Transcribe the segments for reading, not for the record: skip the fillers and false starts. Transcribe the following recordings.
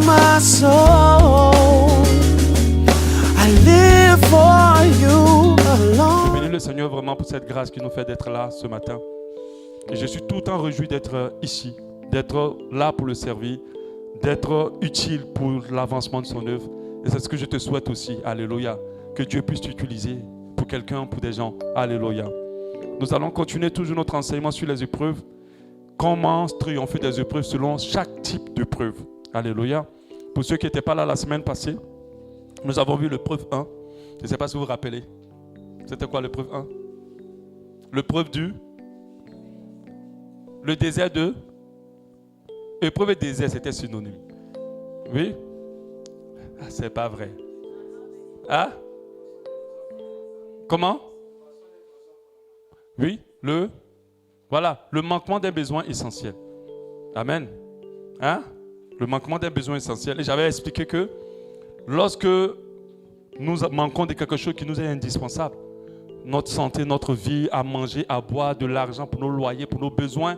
my soul. I live for you alone. Je bénis le Seigneur vraiment pour cette grâce qui nous fait d'être là ce matin. Et je suis tout le temps réjoui d'être ici, d'être là pour le servir, d'être utile pour l'avancement de son œuvre. Et c'est ce que je te souhaite aussi. Alléluia. Que Dieu puisse t'utiliser pour quelqu'un, pour des gens. Alléluia. Nous allons continuer toujours notre enseignement sur les épreuves. Comment triompher des épreuves selon chaque type d'épreuve. Alléluia. Pour ceux qui n'étaient pas là la semaine passée, nous avons vu l'épreuve 1. Je ne sais pas si vous vous rappelez. C'était quoi l'épreuve 1? L'épreuve du... Le désert de... Épreuve et désert, c'était synonyme. Oui? Ah, c'est pas vrai. Hein? Comment? Oui, voilà, le manquement d'un besoin essentiel. Amen. Hein? Le manquement d'un besoin essentiel. Et j'avais expliqué que lorsque nous manquons de quelque chose qui nous est indispensable, notre santé, notre vie, à manger, à boire, de l'argent pour nos loyers, pour nos besoins,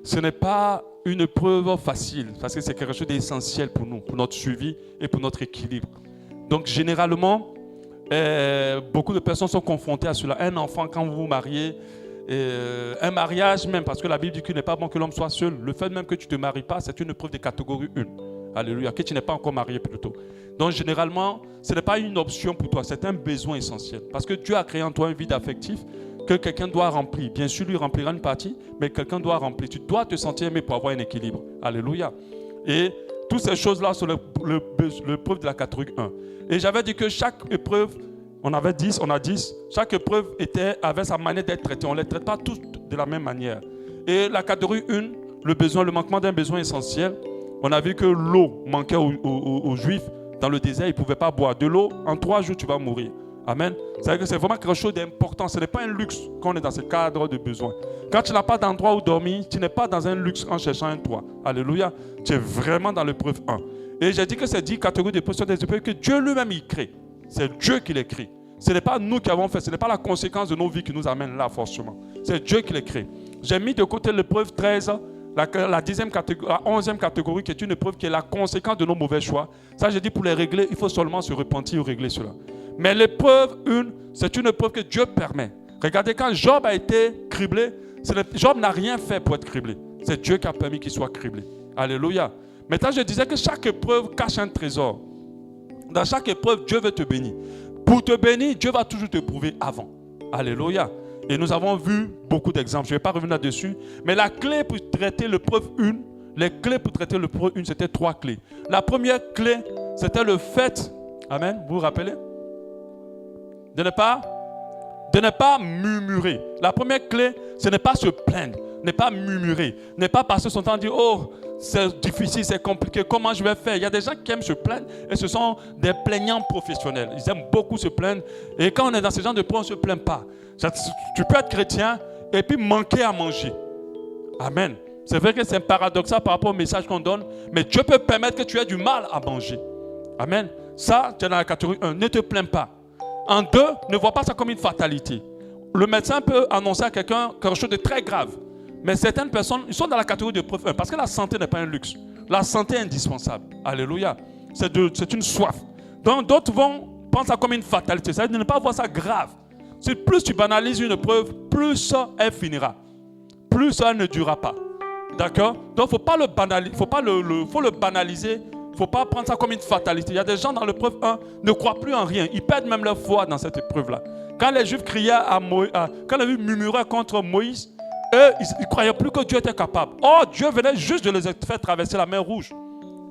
ce n'est pas une épreuve facile parce que c'est quelque chose d'essentiel pour nous, pour notre suivi et pour notre équilibre. Donc généralement, beaucoup de personnes sont confrontées à cela. Un enfant, quand vous vous mariez, un mariage même, parce que la Bible dit qu'il n'est pas bon que l'homme soit seul. Le fait même que tu ne te maries pas, c'est une épreuve de catégorie 1. Alléluia, que tu n'es pas encore marié plutôt. Donc généralement, ce n'est pas une option pour toi, c'est un besoin essentiel. Parce que Dieu a créé en toi un vide affectif que quelqu'un doit remplir. Bien sûr, lui remplira une partie, mais quelqu'un doit remplir. Tu dois te sentir aimé pour avoir un équilibre. Alléluia. Et toutes ces choses-là sont l'épreuve de la catégorie 1. Et j'avais dit que chaque épreuve, on a 10, chaque épreuve avait sa manière d'être traitée. On ne les traite pas tous de la même manière. Et la catégorie 1, le manquement d'un besoin essentiel, on a vu que l'eau manquait aux Juifs dans le désert, ils ne pouvaient pas boire. De l'eau, en 3 jours, tu vas mourir. Amen. C'est-à-dire que c'est vraiment quelque chose d'important. Ce n'est pas un luxe qu'on est dans ce cadre de besoin. Quand tu n'as pas d'endroit où dormir, tu n'es pas dans un luxe en cherchant un toit. Alléluia. Tu es vraiment dans l'épreuve 1. Et j'ai dit que ces 10 catégories d'épreuves sont des épreuves que Dieu lui-même y crée. C'est Dieu qui les crée. Ce n'est pas nous qui avons fait. Ce n'est pas la conséquence de nos vies qui nous amène là forcément. C'est Dieu qui les crée. J'ai mis de côté l'épreuve 13, la 10e catégorie, la 11e catégorie qui est une épreuve qui est la conséquence de nos mauvais choix. Ça, j'ai dit pour les régler, il faut seulement se repentir ou régler cela. Mais l'épreuve 1, c'est une épreuve que Dieu permet. Regardez, quand Job a été criblé, Job n'a rien fait pour être criblé. C'est Dieu qui a permis qu'il soit criblé. Alléluia. Maintenant, je disais que chaque épreuve cache un trésor. Dans chaque épreuve, Dieu veut te bénir. Pour te bénir, Dieu va toujours te prouver avant. Alléluia. Et nous avons vu beaucoup d'exemples. Je ne vais pas revenir là-dessus. Mais la clé pour traiter l'épreuve 1, les clés pour traiter l'épreuve 1, c'était 3 clés. La première clé, c'était le fait, amen, vous vous rappelez? De ne pas murmurer. La première clé, ce n'est pas se plaindre, ne pas murmurer, ne pas passer son temps à dire « Oh, c'est difficile, c'est compliqué, comment je vais faire ?» Il y a des gens qui aiment se plaindre et ce sont des plaignants professionnels. Ils aiment beaucoup se plaindre. Et quand on est dans ce genre de point, on ne se plaint pas. Tu peux être chrétien et puis manquer à manger. Amen. C'est vrai que c'est paradoxal par rapport au message qu'on donne, mais Dieu peut permettre que tu aies du mal à manger. Amen. Ça, tu es dans la catégorie 1. Ne te plains pas. En 2, ne vois pas ça comme une fatalité. Le médecin peut annoncer à quelqu'un quelque chose de très grave. Mais certaines personnes, ils sont dans la catégorie de preuve 1 parce que la santé n'est pas un luxe. La santé est indispensable. Alléluia. C'est une soif. Donc d'autres vont prendre ça comme une fatalité. C'est-à-dire de ne pas voir ça grave. Si plus tu banalises une épreuve, plus elle finira. Plus elle ne durera pas. D'accord? Donc il ne faut le banaliser. Il ne faut pas prendre ça comme une fatalité. Il y a des gens dans l'épreuve 1 ne croient plus en rien. Ils perdent même leur foi dans cette épreuve-là. Quand les Juifs criaient quand les Juifs murmuraient contre Moïse, eux, ils ne croyaient plus que Dieu était capable. Oh, Dieu venait juste de les faire traverser la mer Rouge.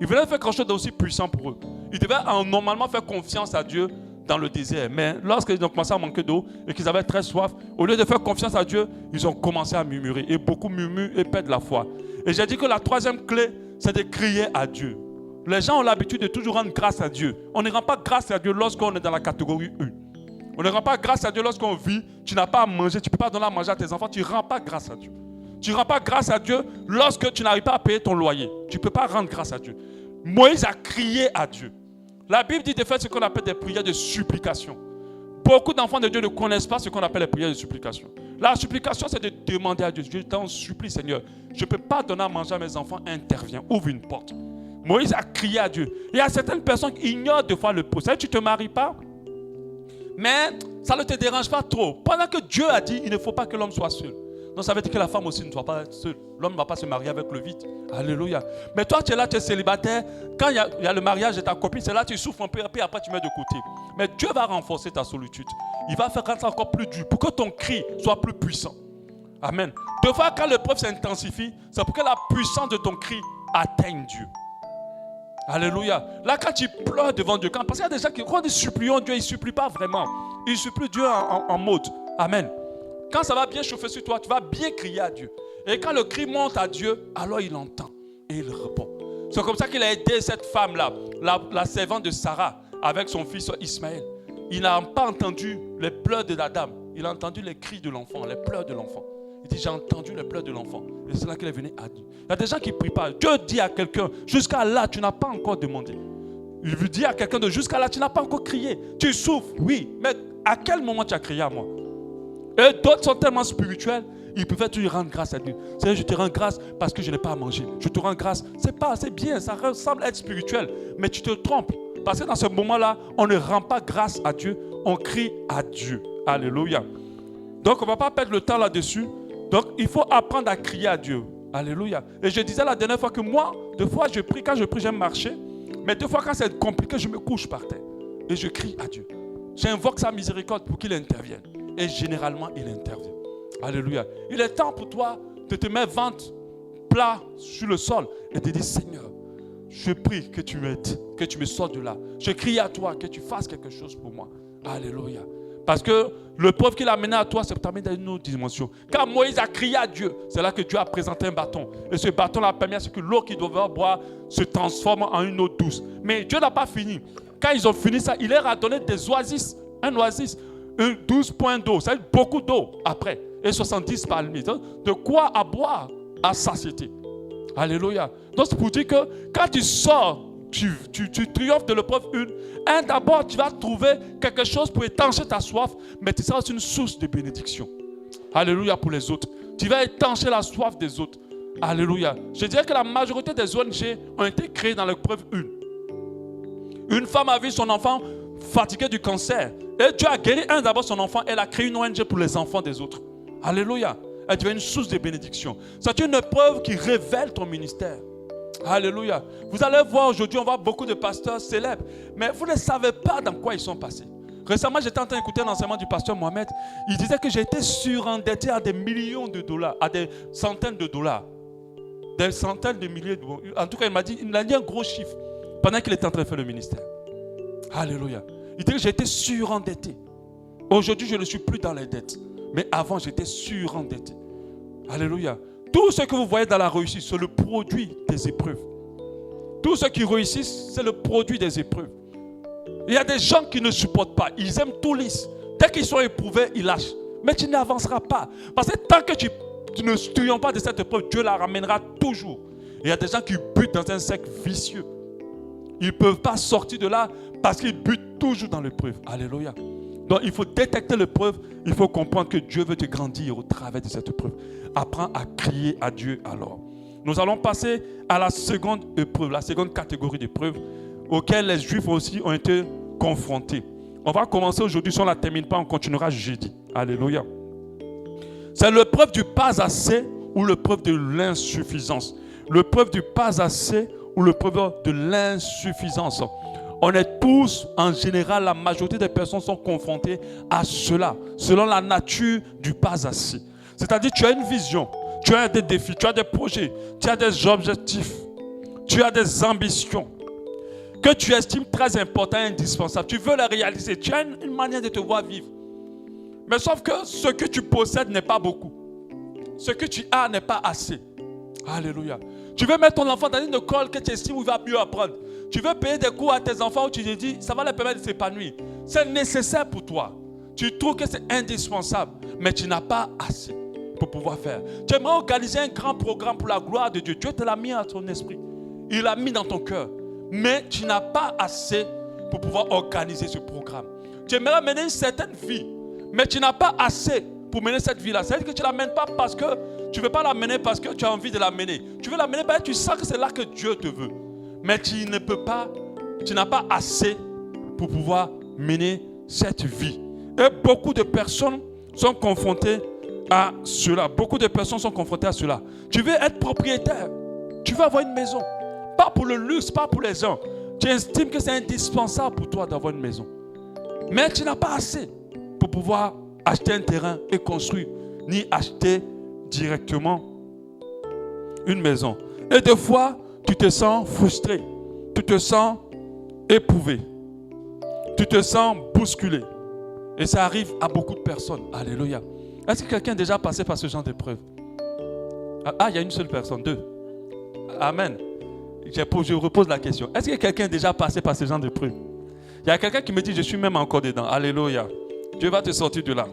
Il venait faire quelque chose d'aussi puissant pour eux. Ils devaient normalement faire confiance à Dieu dans le désert. Mais lorsqu'ils ont commencé à manquer d'eau et qu'ils avaient très soif, au lieu de faire confiance à Dieu, ils ont commencé à murmurer. Et beaucoup murmurent et perdent la foi. Et j'ai dit que la troisième clé, c'est de crier à Dieu. Les gens ont l'habitude de toujours rendre grâce à Dieu. On ne rend pas grâce à Dieu lorsqu'on est dans la catégorie 1. On ne rend pas grâce à Dieu lorsqu'on vit. Tu n'as pas à manger, tu ne peux pas donner à manger à tes enfants. Tu ne rends pas grâce à Dieu. Tu ne rends pas grâce à Dieu lorsque tu n'arrives pas à payer ton loyer. Tu ne peux pas rendre grâce à Dieu. Moïse a crié à Dieu. La Bible dit de faire ce qu'on appelle des prières de supplication. Beaucoup d'enfants de Dieu ne connaissent pas ce qu'on appelle les prières de supplication. La supplication, c'est de demander à Dieu. Je t'en supplie, Seigneur. Je ne peux pas donner à manger à mes enfants. Interviens, ouvre une porte. Moïse a crié à Dieu. Il y a certaines personnes qui ignorent de fois le procès. Tu ne te maries pas, mais ça ne te dérange pas trop. Pendant que Dieu a dit, il ne faut pas que l'homme soit seul. Donc ça veut dire que la femme aussi ne soit pas seule. L'homme ne va pas se marier avec le vide. Alléluia. Mais toi, tu es là, tu es célibataire. Quand il y a le mariage de ta copine, c'est là que tu souffres un peu, et après tu mets de côté. Mais Dieu va renforcer ta solitude. Il va faire rendre ça encore plus dur pour que ton cri soit plus puissant. Amen. Deux fois, quand l'épreuve s'intensifie, c'est pour que la puissance de ton cri atteigne Dieu. Alléluia. Là, quand tu pleures devant Dieu, parce qu'il y a des gens qui, quand ils supplient Dieu, ils ne supplient pas vraiment. Ils supplient Dieu en mode. Amen. Quand ça va bien chauffer sur toi, tu vas bien crier à Dieu. Et quand le cri monte à Dieu, alors il entend et il répond. C'est comme ça qu'il a aidé cette femme-là, la servante de Sarah, avec son fils Ismaël. Il n'a pas entendu les pleurs de la dame. Il a entendu les cris de l'enfant, les pleurs de l'enfant. Il dit, j'ai entendu les pleurs de l'enfant. Et c'est là qu'il est venu à Dieu. Il y a des gens qui ne prient pas. Dieu dit à quelqu'un, jusqu'à là, tu n'as pas encore demandé. Il veut dire à quelqu'un de jusqu'à là, tu n'as pas encore crié. Tu souffres, oui. Mais à quel moment tu as crié à moi? Et d'autres sont tellement spirituels, ils peuvent te rendre grâce à Dieu. C'est-à-dire, je te rends grâce parce que je n'ai pas à manger. Je te rends grâce. C'est bien, ça ressemble à être spirituel. Mais tu te trompes. Parce que dans ce moment-là, on ne rend pas grâce à Dieu, on crie à Dieu. Alléluia. Donc, on ne va pas perdre le temps là-dessus. Donc, il faut apprendre à crier à Dieu. Alléluia. Et je disais la dernière fois que moi, deux fois, je prie. Quand je prie, j'aime marcher. Mais deux fois, quand c'est compliqué, je me couche par terre. Et je crie à Dieu. J'invoque sa miséricorde pour qu'il intervienne. Et généralement, il intervient. Alléluia. Il est temps pour toi de te mettre ventre plat sur le sol et de dire, Seigneur, je prie que tu m'aides, que tu me sortes de là. Je crie à toi, que tu fasses quelque chose pour moi. Alléluia. Parce que le preuve qu'il a amené à toi, c'est pour t'amener dans une autre dimension. Quand Moïse a crié à Dieu, c'est là que Dieu a présenté un bâton. Et ce bâton a permis à ce que l'eau qu'il devait boire se transforme en une eau douce. Mais Dieu n'a pas fini. Quand ils ont fini ça, il leur a donné des oasis. Un oasis. 12 points d'eau, ça veut dire beaucoup d'eau après, et 70 palmiers. De quoi à boire à satiété. Alléluia. Donc c'est pour dire que quand tu sors, tu triomphes de l'épreuve d'abord tu vas trouver quelque chose pour étancher ta soif, mais tu seras une source de bénédiction. Alléluia pour les autres. Tu vas étancher la soif des autres. Alléluia. Je dirais que la majorité des ONG ont été créées dans l'épreuve 1. Une femme a vu son enfant fatigué du cancer. Et Dieu a guéri d'abord son enfant. Elle a créé une ONG pour les enfants des autres. Alléluia. Elle devient une source de bénédiction. C'est une épreuve qui révèle ton ministère. Alléluia. Vous allez voir aujourd'hui, on voit beaucoup de pasteurs célèbres. Mais vous ne savez pas dans quoi ils sont passés. Récemment, j'étais en train d'écouter l'enseignement du pasteur Mohamed. Il disait que j'ai été surendetté à des millions de dollars, à des centaines de dollars. Des centaines de milliers de dollars. En tout cas, il a dit un gros chiffre pendant qu'il était en train de faire le ministère. Alléluia. Il dit que j'ai été surendetté. Aujourd'hui, je ne suis plus dans les dettes. Mais avant, j'étais surendetté. Alléluia. Tout ce que vous voyez dans la réussite, c'est le produit des épreuves. Tous ceux qui réussissent, c'est le produit des épreuves. Il y a des gens qui ne supportent pas. Ils aiment tout lisse. Dès qu'ils sont éprouvés, ils lâchent. Mais tu n'avanceras pas. Parce que tant que tu ne triomphes pas de cette épreuve, Dieu la ramènera toujours. Et il y a des gens qui butent dans un cercle vicieux. Ils ne peuvent pas sortir de là parce qu'ils butent toujours dans l'épreuve. Alléluia. Donc il faut détecter l'épreuve. Il faut comprendre que Dieu veut te grandir au travers de cette épreuve. Apprends à crier à Dieu alors. Nous allons passer à la seconde épreuve, la seconde catégorie d'épreuves auxquelles les Juifs aussi ont été confrontés. On va commencer aujourd'hui, si on ne la termine pas, on continuera jeudi. Alléluia. C'est l'épreuve du pas assez ou l'épreuve de l'insuffisance. L'épreuve du pas assez ou l'épreuve de l'insuffisance. On est tous, en général, la majorité des personnes sont confrontées à cela, selon la nature du pas assez. C'est-à-dire, tu as une vision, tu as des défis, tu as des projets, tu as des objectifs, tu as des ambitions que tu estimes très importantes et indispensables. Tu veux les réaliser, tu as une manière de te voir vivre. Mais sauf que ce que tu possèdes n'est pas beaucoup. Ce que tu as n'est pas assez. Alléluia. Tu veux mettre ton enfant dans une école que tu estimes où il va mieux apprendre. Tu veux payer des cours à tes enfants où tu te dis, ça va leur permettre de s'épanouir. C'est nécessaire pour toi. Tu trouves que c'est indispensable, mais tu n'as pas assez pour pouvoir faire. Tu aimerais organiser un grand programme pour la gloire de Dieu. Dieu te l'a mis à ton esprit. Il l'a mis dans ton cœur. Mais tu n'as pas assez pour pouvoir organiser ce programme. Tu aimerais mener une certaine vie, mais tu n'as pas assez pour mener cette vie-là. C'est-à-dire que tu ne l'amènes pas parce que tu ne veux pas l'amener parce que tu as envie de l'amener. Tu veux l'amener parce que tu sens que c'est là que Dieu te veut. mais tu n'as pas assez pour pouvoir mener cette vie. Et beaucoup de personnes sont confrontées à cela. Beaucoup de personnes sont confrontées à cela. Tu veux être propriétaire. Tu veux avoir une maison. Pas pour le luxe, pas pour les gens. Tu estimes que c'est indispensable pour toi d'avoir une maison. Mais tu n'as pas assez pour pouvoir acheter un terrain et construire, ni acheter directement une maison. Et des fois, tu te sens frustré. Tu te sens éprouvé. Tu te sens bousculé. Et ça arrive à beaucoup de personnes. Alléluia. Est-ce que quelqu'un a déjà passé par ce genre d'épreuve? Ah, il y a une seule personne, 2. Amen. Je repose la question. Est-ce que quelqu'un a déjà passé par ce genre d'épreuve? Il y a quelqu'un qui me dit, je suis même encore dedans. Alléluia. Dieu va te sortir de là.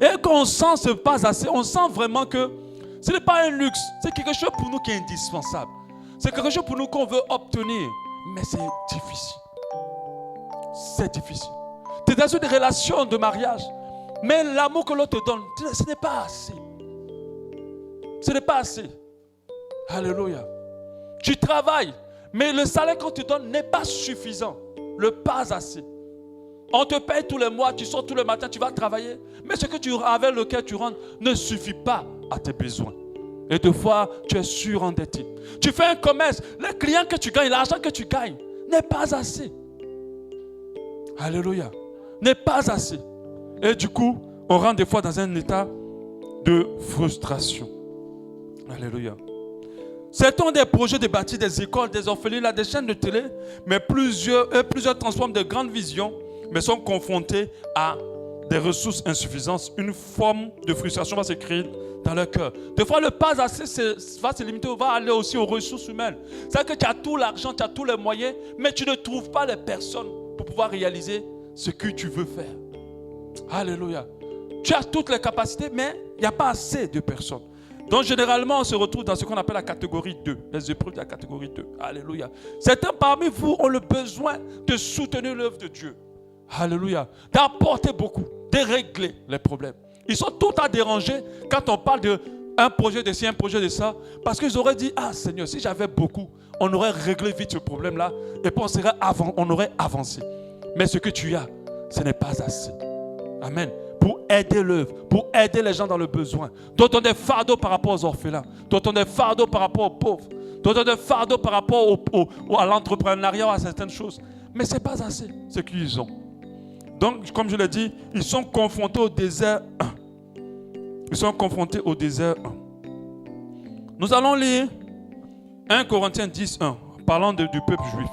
Et quand on sent ce pas assez, on sent vraiment que ce n'est pas un luxe. C'est quelque chose pour nous qui est indispensable. C'est quelque chose pour nous qu'on veut obtenir. Mais c'est difficile. C'est difficile. Tu es dans une relation de mariage. Mais l'amour que l'autre te donne, ce n'est pas assez. Ce n'est pas assez. Alléluia. Tu travailles, mais le salaire qu'on te donne n'est pas suffisant. Le pas assez. On te paye tous les mois, tu sors tous les matins, tu vas travailler. Mais ce que avec lequel tu rentres ne suffit pas à tes besoins. Et des fois, tu es surendetté. Tu fais un commerce, les clients que tu gagnes, l'argent que tu gagnes n'est pas assez. Alléluia. N'est pas assez. Et du coup, on rentre des fois dans un état de frustration. Alléluia. Certains des projets de bâtir des écoles, des orphelinats, des chaînes de télé, mais plusieurs transforment de grandes visions, mais sont confrontés à des ressources insuffisantes. Une forme de frustration va se créer dans leur cœur. Des fois, le pas assez va se limiter, va aller aussi aux ressources humaines. C'est-à-dire que tu as tout l'argent, tu as tous les moyens, mais tu ne trouves pas les personnes pour pouvoir réaliser ce que tu veux faire. Alléluia. Tu as toutes les capacités, mais il n'y a pas assez de personnes. Donc, généralement, on se retrouve dans ce qu'on appelle la catégorie 2. Les épreuves de la catégorie 2. Alléluia. Certains parmi vous ont le besoin de soutenir l'œuvre de Dieu. Alléluia. D'apporter beaucoup, de régler les problèmes. Ils sont tout à déranger quand on parle d'un projet de ci, un projet de ça. Parce qu'ils auraient dit, ah Seigneur, si j'avais beaucoup, on aurait réglé vite ce problème-là. Et puis on aurait avancé. Mais ce que tu as, ce n'est pas assez. Amen. Pour aider l'œuvre, pour aider les gens dans le besoin. D'autres ont des fardeaux par rapport aux orphelins. D'autres ont des fardeaux par rapport aux pauvres. D'autres ont des fardeaux par rapport à l'entrepreneuriat ou à certaines choses. Mais ce n'est pas assez ce qu'ils ont. Donc, comme je l'ai dit, ils sont confrontés au désert 1. Ils sont confrontés au désert 1. Nous allons lire 1 Corinthiens 10, 1, parlant du peuple juif.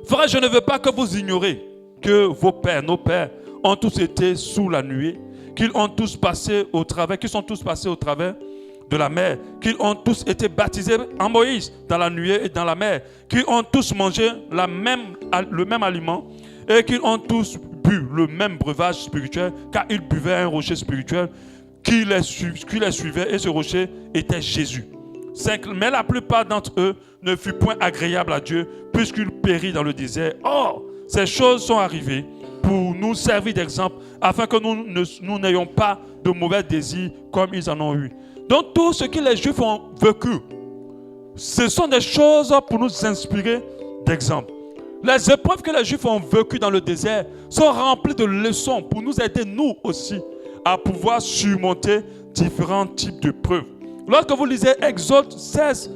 Frère, je ne veux pas que vous ignorez que vos pères, nos pères, ont tous été sous la nuée, qu'ils sont tous passés au travers de la mer, qu'ils ont tous été baptisés en Moïse dans la nuée et dans la mer, qu'ils ont tous mangé le même aliment et qu'ils ont tous bu le même breuvage spirituel, car ils buvaient un rocher spirituel qui les suivait, et ce rocher était Jésus. 5. Mais la plupart d'entre eux ne furent point agréables à Dieu, puisqu'ils périrent dans le désert. Or, ces choses sont arrivées pour nous servir d'exemple, afin que nous n'ayons pas de mauvais désirs comme ils en ont eu. Donc tout ce que les Juifs ont vécu, ce sont des choses pour nous inspirer d'exemple. Les épreuves que les Juifs ont vécues dans le désert sont remplies de leçons pour nous aider, nous aussi, à pouvoir surmonter différents types d'épreuves. Lorsque vous lisez Exode 16,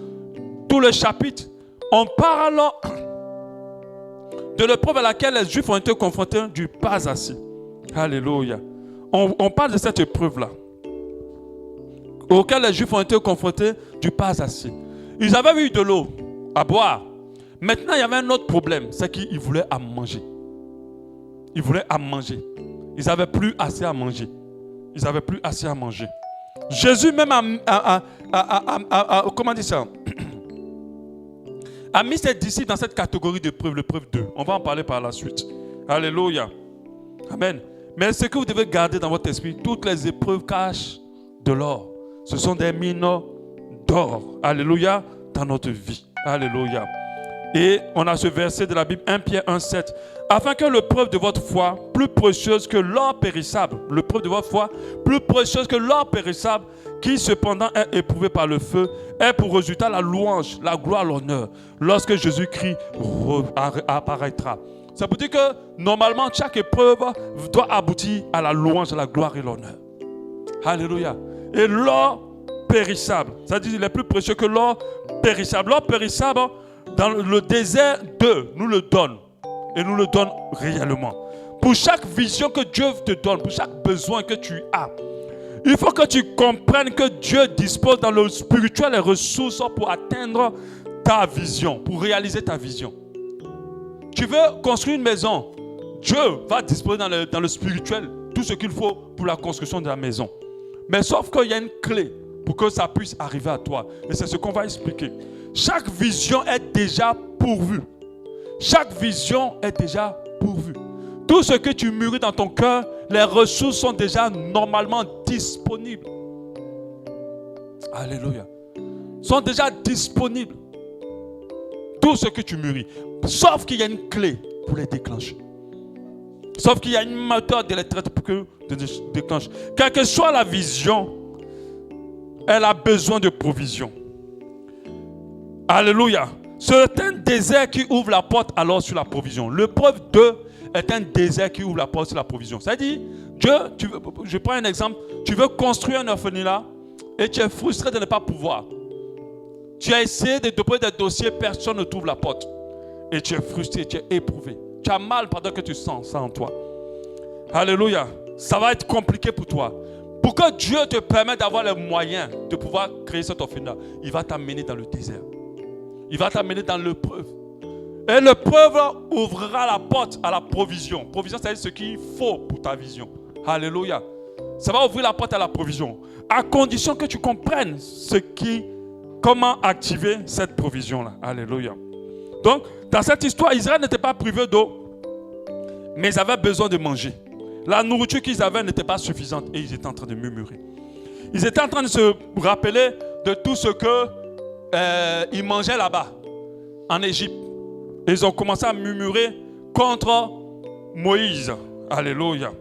tout le chapitre, on parle de l'épreuve à laquelle les Juifs ont été confrontés du pas assez. Alléluia. On parle de cette épreuve-là, auquel les Juifs ont été confrontés du pas assez. Ils avaient eu de l'eau à boire. Maintenant, il y avait un autre problème, c'est qu'ils voulaient à manger. Ils voulaient à manger. Ils n'avaient plus assez à manger. Ils n'avaient plus assez à manger. Jésus même comment dire ça, a mis ses disciples dans cette catégorie d'épreuve, l'épreuve 2. On va en parler par la suite. Alléluia. Amen. Mais ce que vous devez garder dans votre esprit, toutes les épreuves cachent de l'or. Ce sont des mines d'or. Alléluia. Dans notre vie. Alléluia. Et on a ce verset de la Bible, 1 Pierre 1,7. Afin que l'épreuve de votre foi, plus précieuse que l'or périssable, l'épreuve de votre foi, plus précieuse que l'or périssable, qui cependant est éprouvé par le feu, ait pour résultat la louange, la gloire, l'honneur, lorsque Jésus-Christ apparaîtra. Ça veut dire que normalement, chaque épreuve doit aboutir à la louange, à la gloire et l'honneur. Alléluia. Et l'or périssable, c'est-à-dire qu'il est plus précieux que l'or périssable. L'or périssable, dans le désert, Dieu nous le donne. Et nous le donne réellement. Pour chaque vision que Dieu te donne, pour chaque besoin que tu as, il faut que tu comprennes que Dieu dispose dans le spirituel les ressources pour atteindre ta vision, pour réaliser ta vision. Tu veux construire une maison, Dieu va disposer dans le spirituel tout ce qu'il faut pour la construction de la maison. Mais sauf qu'il y a une clé pour que ça puisse arriver à toi. Et c'est ce qu'on va expliquer. Chaque vision est déjà pourvue. Chaque vision est déjà pourvue. Tout ce que tu mûris dans ton cœur, les ressources sont déjà normalement disponibles. Alléluia. Sont déjà disponibles. Tout ce que tu mûris. Sauf qu'il y a une clé pour les déclencher. Sauf qu'il y a une moteur d'électricité pour que tu déclenches. Quelle que soit la vision, elle a besoin de provision. Alléluia. C'est un désert qui ouvre la porte alors sur la provision. L'épreuve 2 est un désert qui ouvre la porte sur la provision. C'est-à-dire, je prends un exemple, tu veux construire un orphelinat et tu es frustré de ne pas pouvoir. Tu as essayé de déposer des dossiers, personne ne t'ouvre la porte. Et tu es frustré, tu es éprouvé. Tu as mal pendant que tu sens ça en toi. Alléluia. Ça va être compliqué pour toi. Pour que Dieu te permette d'avoir les moyens de pouvoir créer cet orphelinat, il va t'amener dans le désert. Il va t'amener dans l'épreuve. Et l'épreuve ouvrira la porte à la provision. Provision, c'est ce qu'il faut pour ta vision. Alléluia. Ça va ouvrir la porte à la provision. À condition que tu comprennes comment activer cette provision-là. Alléluia. Donc, dans cette histoire, Israël n'était pas privé d'eau, mais ils avaient besoin de manger. La nourriture qu'ils avaient n'était pas suffisante et ils étaient en train de murmurer. Ils étaient en train de se rappeler de tout ce qu'ils mangeaient là-bas, en Égypte. Et ils ont commencé à murmurer contre Moïse. Alléluia.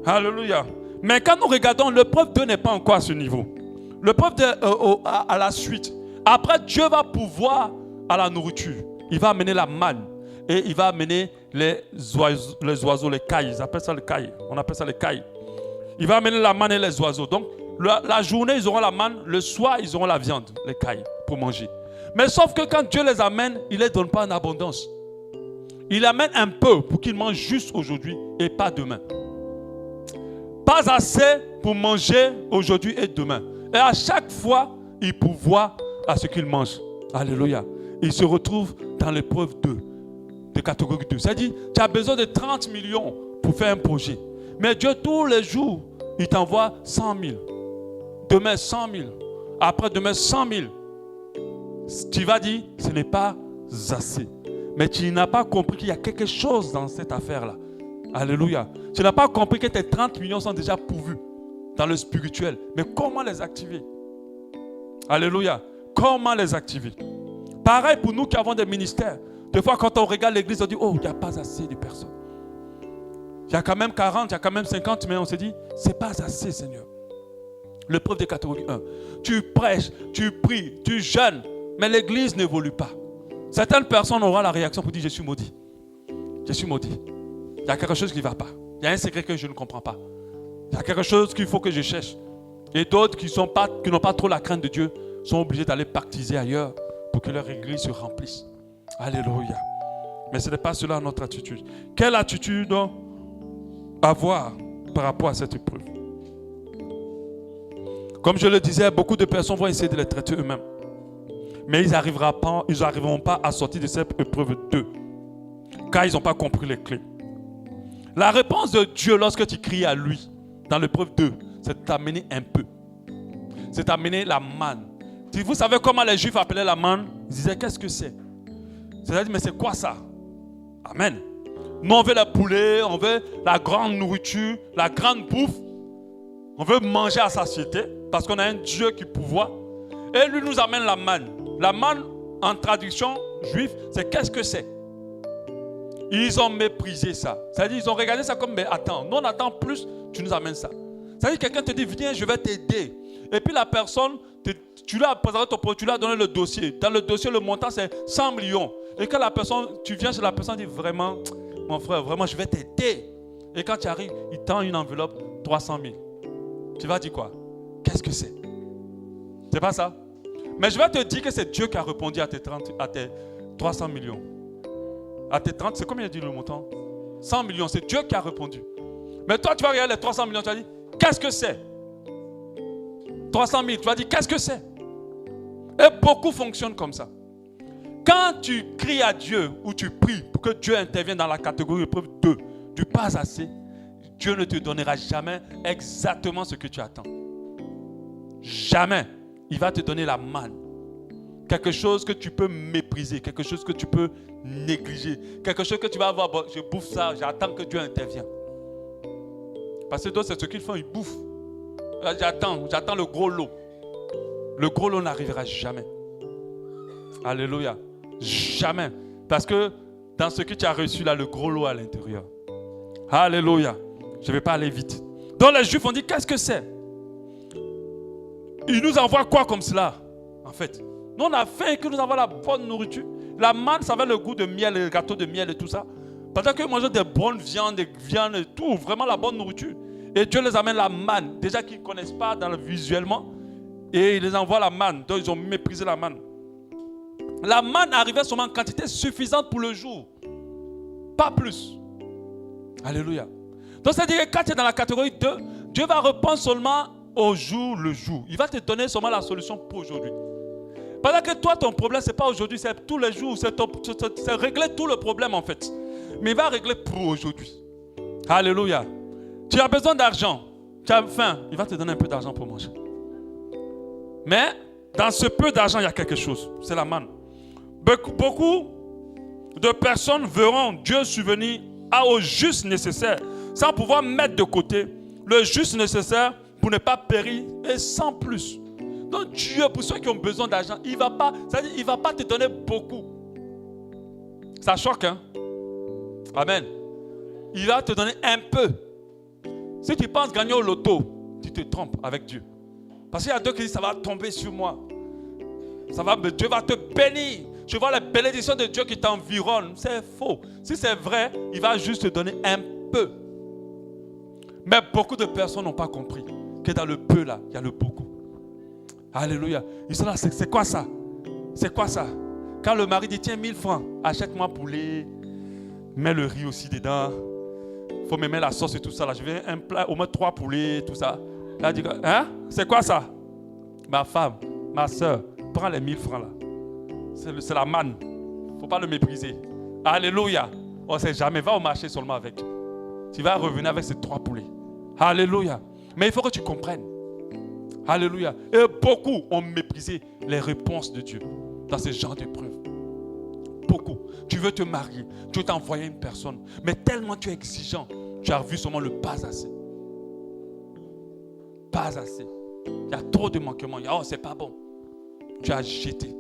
Alléluia. Mais quand nous regardons, l'épreuve 2 n'est pas encore à ce niveau. L'épreuve 2 à la suite. Après, Dieu va pouvoir à la nourriture. Il va amener la manne. Et il va amener les oiseaux, les cailles. Ils appellent ça les cailles. On appelle ça les cailles. Il va amener la manne et les oiseaux. Donc, la journée, ils auront la manne. Le soir, ils auront la viande, les cailles, pour manger. Mais sauf que quand Dieu les amène, il ne les donne pas en abondance. Il amène un peu pour qu'ils mangent juste aujourd'hui et pas demain. Pas assez pour manger aujourd'hui et demain. Et à chaque fois, il pourvoit à ce qu'ils mangent. Alléluia. Il se retrouve dans l'épreuve 2, de catégorie 2. C'est-à-dire, tu as besoin de 30 millions pour faire un projet. Mais Dieu, tous les jours, il t'envoie 100 000. Demain, 100 000. Après demain, 100 000. Tu vas dire, ce n'est pas assez. Mais tu n'as pas compris qu'il y a quelque chose dans cette affaire-là. Alléluia. Tu n'as pas compris que tes 30 millions sont déjà pourvus dans le spirituel. Mais comment les activer? Alléluia. Comment les activer? Pareil pour nous qui avons des ministères. Des fois, quand on regarde l'église, on dit, oh, il n'y a pas assez de personnes. Il y a quand même 40, il y a quand même 50, mais on se dit, ce n'est pas assez, Seigneur. L'épreuve de catégorie 1. Tu prêches, tu pries, tu jeûnes, mais l'église n'évolue pas. Certaines personnes auront la réaction pour dire, je suis maudit. Je suis maudit. Il y a quelque chose qui ne va pas. Il y a un secret que je ne comprends pas. Il y a quelque chose qu'il faut que je cherche. Et d'autres qui n'ont pas trop la crainte de Dieu sont obligés d'aller baptiser ailleurs pour que leur église se remplisse. Alléluia. Mais ce n'est pas cela notre attitude. Quelle attitude avoir par rapport à cette épreuve? Comme je le disais, beaucoup de personnes vont essayer de les traiter eux-mêmes. Mais ils n'arriveront pas à sortir de cette épreuve 2. Car ils n'ont pas compris les clés. La réponse de Dieu lorsque tu cries à lui, dans l'épreuve 2, c'est de t'amener un peu. C'est d'amener la manne. Vous savez comment les Juifs appelaient la manne? Ils disaient, qu'est-ce que c'est? C'est-à-dire, mais c'est quoi ça? Amen. Nous, on veut le poulet, on veut la grande nourriture, la grande bouffe. On veut manger à satiété parce qu'on a un Dieu qui pourvoit. Et lui nous amène la manne. La manne, en traduction, juifs, c'est qu'est-ce que c'est? Ils ont méprisé ça. C'est-à-dire, ils ont regardé ça comme, mais attends, nous on attend plus, tu nous amènes ça. C'est-à-dire, quelqu'un te dit, viens, je vais t'aider. Et puis la personne, tu lui as présenté ton projet, tu lui as donné le dossier. Dans le dossier, le montant, c'est 100 millions. Et quand la personne, tu viens chez la personne, dit, vraiment, mon frère, vraiment, je vais t'aider. Et quand tu arrives, il tend une enveloppe, 300 000. Tu vas dire quoi? Qu'est-ce que c'est? C'est pas ça? Mais je vais te dire que c'est Dieu qui a répondu à tes 300 millions. À tes 30, c'est combien il dit le montant? 100 millions, c'est Dieu qui a répondu. Mais toi, tu vas regarder les 300 millions, tu vas dire, qu'est-ce que c'est? 300 000, tu vas dire, qu'est-ce que c'est? Et beaucoup fonctionnent comme ça. Quand tu cries à Dieu ou tu pries pour que Dieu intervienne dans la catégorie épreuve 2, du pas assez, Dieu ne te donnera jamais exactement ce que tu attends. Jamais. Il va te donner la manne. Quelque chose que tu peux mépriser, quelque chose que tu peux négliger, quelque chose que tu vas avoir, bon, je bouffe ça, j'attends que Dieu intervienne. Parce que d'autres, c'est ce qu'ils font, ils bouffent. J'attends le gros lot. Le gros lot n'arrivera jamais. Alléluia. Jamais. Parce que dans ce que tu as reçu là, le gros lot à l'intérieur. Alléluia. Je ne vais pas aller vite. Donc les Juifs ont dit, qu'est-ce que c'est? Ils nous envoient quoi comme cela? En fait, nous on a faim que nous avons la bonne nourriture. La manne, ça avait le goût de miel, le gâteau de miel et tout ça. Pendant qu'ils mangeaient des bonnes viandes, des viandes et tout, vraiment la bonne nourriture. Et Dieu les amène la manne, déjà qu'ils ne connaissent pas visuellement. Et il les envoie la manne. Donc ils ont méprisé la manne. La manne arrivait seulement en quantité suffisante pour le jour. Pas plus. Alléluia. Donc c'est-à-dire que quand tu es dans la catégorie 2, Dieu va répondre seulement au jour le jour. Il va te donner seulement la solution pour aujourd'hui. Pendant que toi, ton problème, ce n'est pas aujourd'hui, c'est tous les jours. C'est régler tout le problème en fait. Mais il va régler pour aujourd'hui. Alléluia. Tu as besoin d'argent. Tu as faim. Il va te donner un peu d'argent pour manger. Mais dans ce peu d'argent, il y a quelque chose. C'est la manne. Beaucoup de personnes verront Dieu subvenir au juste nécessaire sans pouvoir mettre de côté le juste nécessaire pour ne pas périr et sans plus. Donc Dieu, pour ceux qui ont besoin d'argent, il ne va pas te donner beaucoup. Ça choque, hein? Amen. Il va te donner un peu. Si tu penses gagner au loto, tu te trompes avec Dieu. Parce qu'il y a Dieu qui dit, ça va tomber sur moi. Dieu va te bénir. Je vois les bénédictions de Dieu qui t'environnent. C'est faux. Si c'est vrai, il va juste te donner un peu. Mais beaucoup de personnes n'ont pas compris que dans le peu là, il y a le beaucoup. Alléluia. Ils sont là, c'est quoi ça? C'est quoi ça? Quand le mari dit, tiens 1000 francs, achète-moi poulet, mets le riz aussi dedans. Il faut me mettre la sauce et tout ça. Là. Je veux un plat, au moins 3 poulets, tout ça. Là, elle dit, hein? C'est quoi ça? Ma femme, ma soeur, prends les 1000 francs là. C'est la manne. Il ne faut pas le mépriser. Alléluia. On ne sait jamais. Va au marché seulement avec. Tu vas revenir avec ces 3 poulets. Alléluia. Mais il faut que tu comprennes. Alléluia. Et beaucoup ont méprisé les réponses de Dieu dans ce genre d'épreuve. Beaucoup. Tu veux te marier. Tu veux t'envoyer une personne. Mais tellement tu es exigeant. Tu as vu seulement le pas assez. Pas assez. Il y a trop de manquements. Oh, c'est pas bon. Tu as jeté.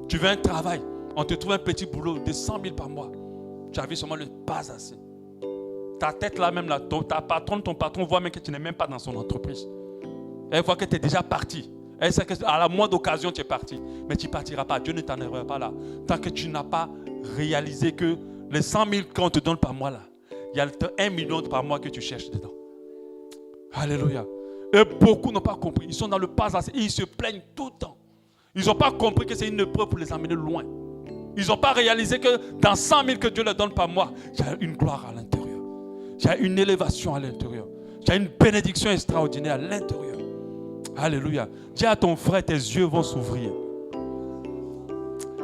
Tu veux un travail. On te trouve un petit boulot de 100 000 par mois. Tu as vu seulement le pas assez. Ta tête là même, là, ton patron voit même que tu n'es même pas dans son entreprise. Elle voit que tu es déjà parti. Elle sait qu'à la moindre occasion tu es parti. Mais tu ne partiras pas. Dieu ne t'en enverra pas là. Tant que tu n'as pas réalisé que les 100 000 qu'on te donne par mois là, il y a 1 million par mois que tu cherches dedans. Alléluia. Et beaucoup n'ont pas compris. Ils sont dans le pas assez. Ils se plaignent tout le temps. Ils n'ont pas compris que c'est une épreuve pour les amener loin. Ils n'ont pas réalisé que dans 100 000 que Dieu leur donne par mois, il y a une gloire à l'intérieur. Il y a une élévation à l'intérieur. Il y a une bénédiction extraordinaire à l'intérieur. Alléluia. Dis à ton frère, tes yeux vont s'ouvrir.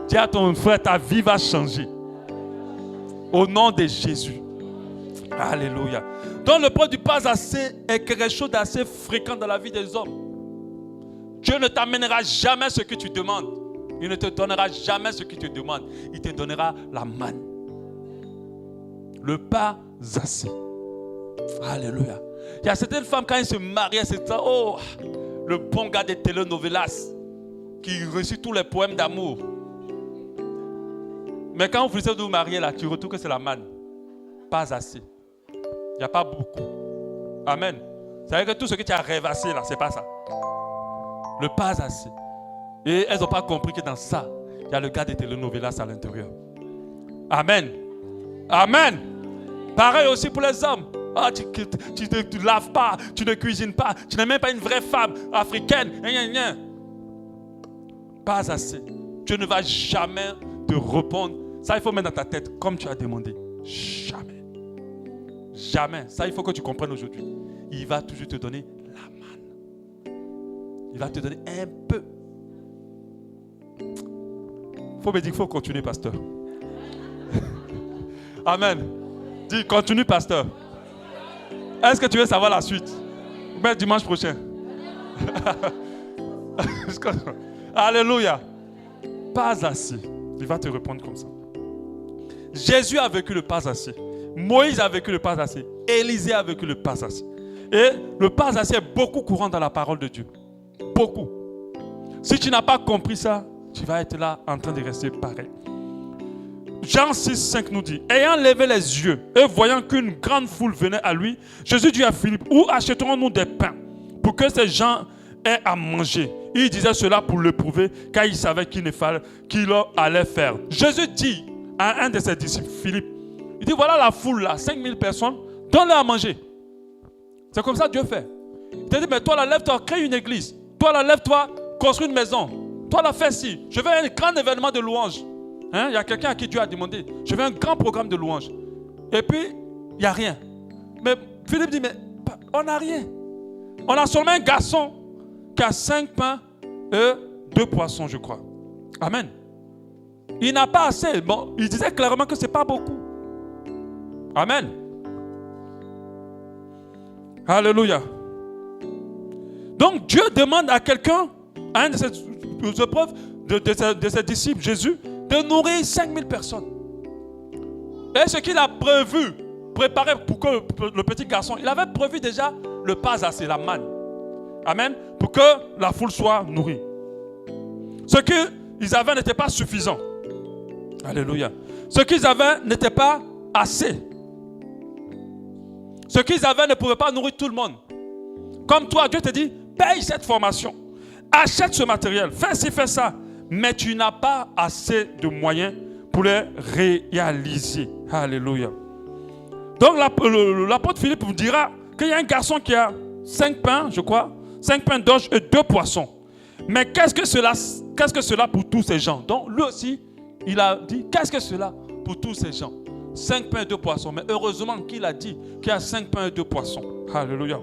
Dis à ton frère, ta vie va changer. Au nom de Jésus. Alléluia. Donc le point du pas assez est quelque chose d'assez fréquent dans la vie des hommes. Dieu ne t'amènera jamais ce que tu demandes. Il ne te donnera jamais ce qu'il te demande. Il te donnera la manne. Le pas assez. Alléluia. Il y a certaines femmes, quand elles se marient, c'est ça. Oh, le bon gars des telenovelas qui réussit tous les poèmes d'amour. Mais quand vous finissez de vous marier, là, tu retrouves que c'est la manne. Pas assez. Il n'y a pas beaucoup. Amen. Ça veut dire que tout ce que tu as rêvassé, là, c'est pas ça. Le pas assez. Et elles n'ont pas compris que dans ça, il y a le gars des telenovelas à l'intérieur. Amen. Amen. Pareil aussi pour les hommes. Ah, tu ne laves pas, tu ne cuisines pas, tu n'es même pas une vraie femme africaine. Pas assez. Tu ne vas jamais te répondre. Ça, il faut mettre dans ta tête, comme tu as demandé. Jamais. Jamais. Ça, il faut que tu comprennes aujourd'hui. Il va toujours te donner la manne. Il va te donner un peu. Il faut me dire qu'il faut continuer, pasteur. Amen. Dis, continue, pasteur. Est-ce que tu veux savoir la suite? Ben, dimanche prochain. Alléluia. Pas assez. Il va te répondre comme ça. Jésus a vécu le pas assez. Moïse a vécu le pas assez. Élisée a vécu le pas assez. Et le pas assez est beaucoup courant dans la parole de Dieu. Beaucoup. Si tu n'as pas compris ça, tu vas être là en train de rester pareil. Jean 6, 5 nous dit, ayant levé les yeux et voyant qu'une grande foule venait à lui, Jésus dit à Philippe, où achèterons-nous des pains pour que ces gens aient à manger? Il disait cela pour le prouver, car il savait qu'il allait faire. Jésus dit à un de ses disciples, Philippe, il dit, voilà la foule là, 5000 personnes, donne-leur à manger. C'est comme ça que Dieu fait. Il te dit, mais toi là, lève-toi, crée une église. Toi là, lève-toi, construis une maison. Toi là, fais ci. Je veux un grand événement de louange. Il y a quelqu'un à qui Dieu a demandé, je veux un grand programme de louange. Et puis, il n'y a rien. Mais Philippe dit, mais on n'a rien. On a seulement un garçon qui a 5 pains et 2 poissons, je crois. Amen. Il n'a pas assez. Bon, il disait clairement que ce n'est pas beaucoup. Amen. Alléluia. Donc Dieu demande à quelqu'un, à un de ses épreuves, de ses disciples, Jésus, de nourrir 5000 personnes. Et ce qu'il a préparé pour que le petit garçon, il avait prévu déjà le pas assez, la manne. Amen. Pour que la foule soit nourrie. Ce qu'ils avaient n'était pas suffisant. Alléluia. Ce qu'ils avaient n'était pas assez. Ce qu'ils avaient ne pouvait pas nourrir tout le monde. Comme toi, Dieu te dit, paye cette formation. Achète ce matériel. Fais ci, fais ça. Mais tu n'as pas assez de moyens pour les réaliser. Alléluia. Donc l'apôtre Philippe vous dira qu'il y a un garçon qui a 5 pains, je crois, 5 pains d'orge et 2 poissons. Mais qu'est-ce que cela pour tous ces gens? Donc lui aussi, il a dit, qu'est-ce que cela pour tous ces gens? 5 pains et 2 poissons. Mais heureusement qu'il a dit qu'il y a 5 pains et 2 poissons. Alléluia.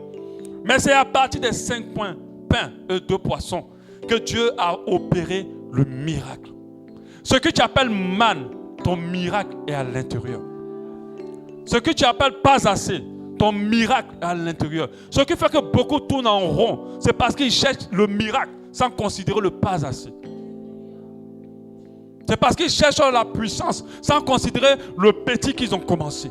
Mais c'est à partir des 5 pains et 2 poissons que Dieu a opéré le miracle. Ce que tu appelles manne, ton miracle est à l'intérieur. Ce que tu appelles pas assez, ton miracle est à l'intérieur. Ce qui fait que beaucoup tournent en rond, c'est parce qu'ils cherchent le miracle sans considérer le pas assez. C'est parce qu'ils cherchent la puissance sans considérer le petit qu'ils ont commencé.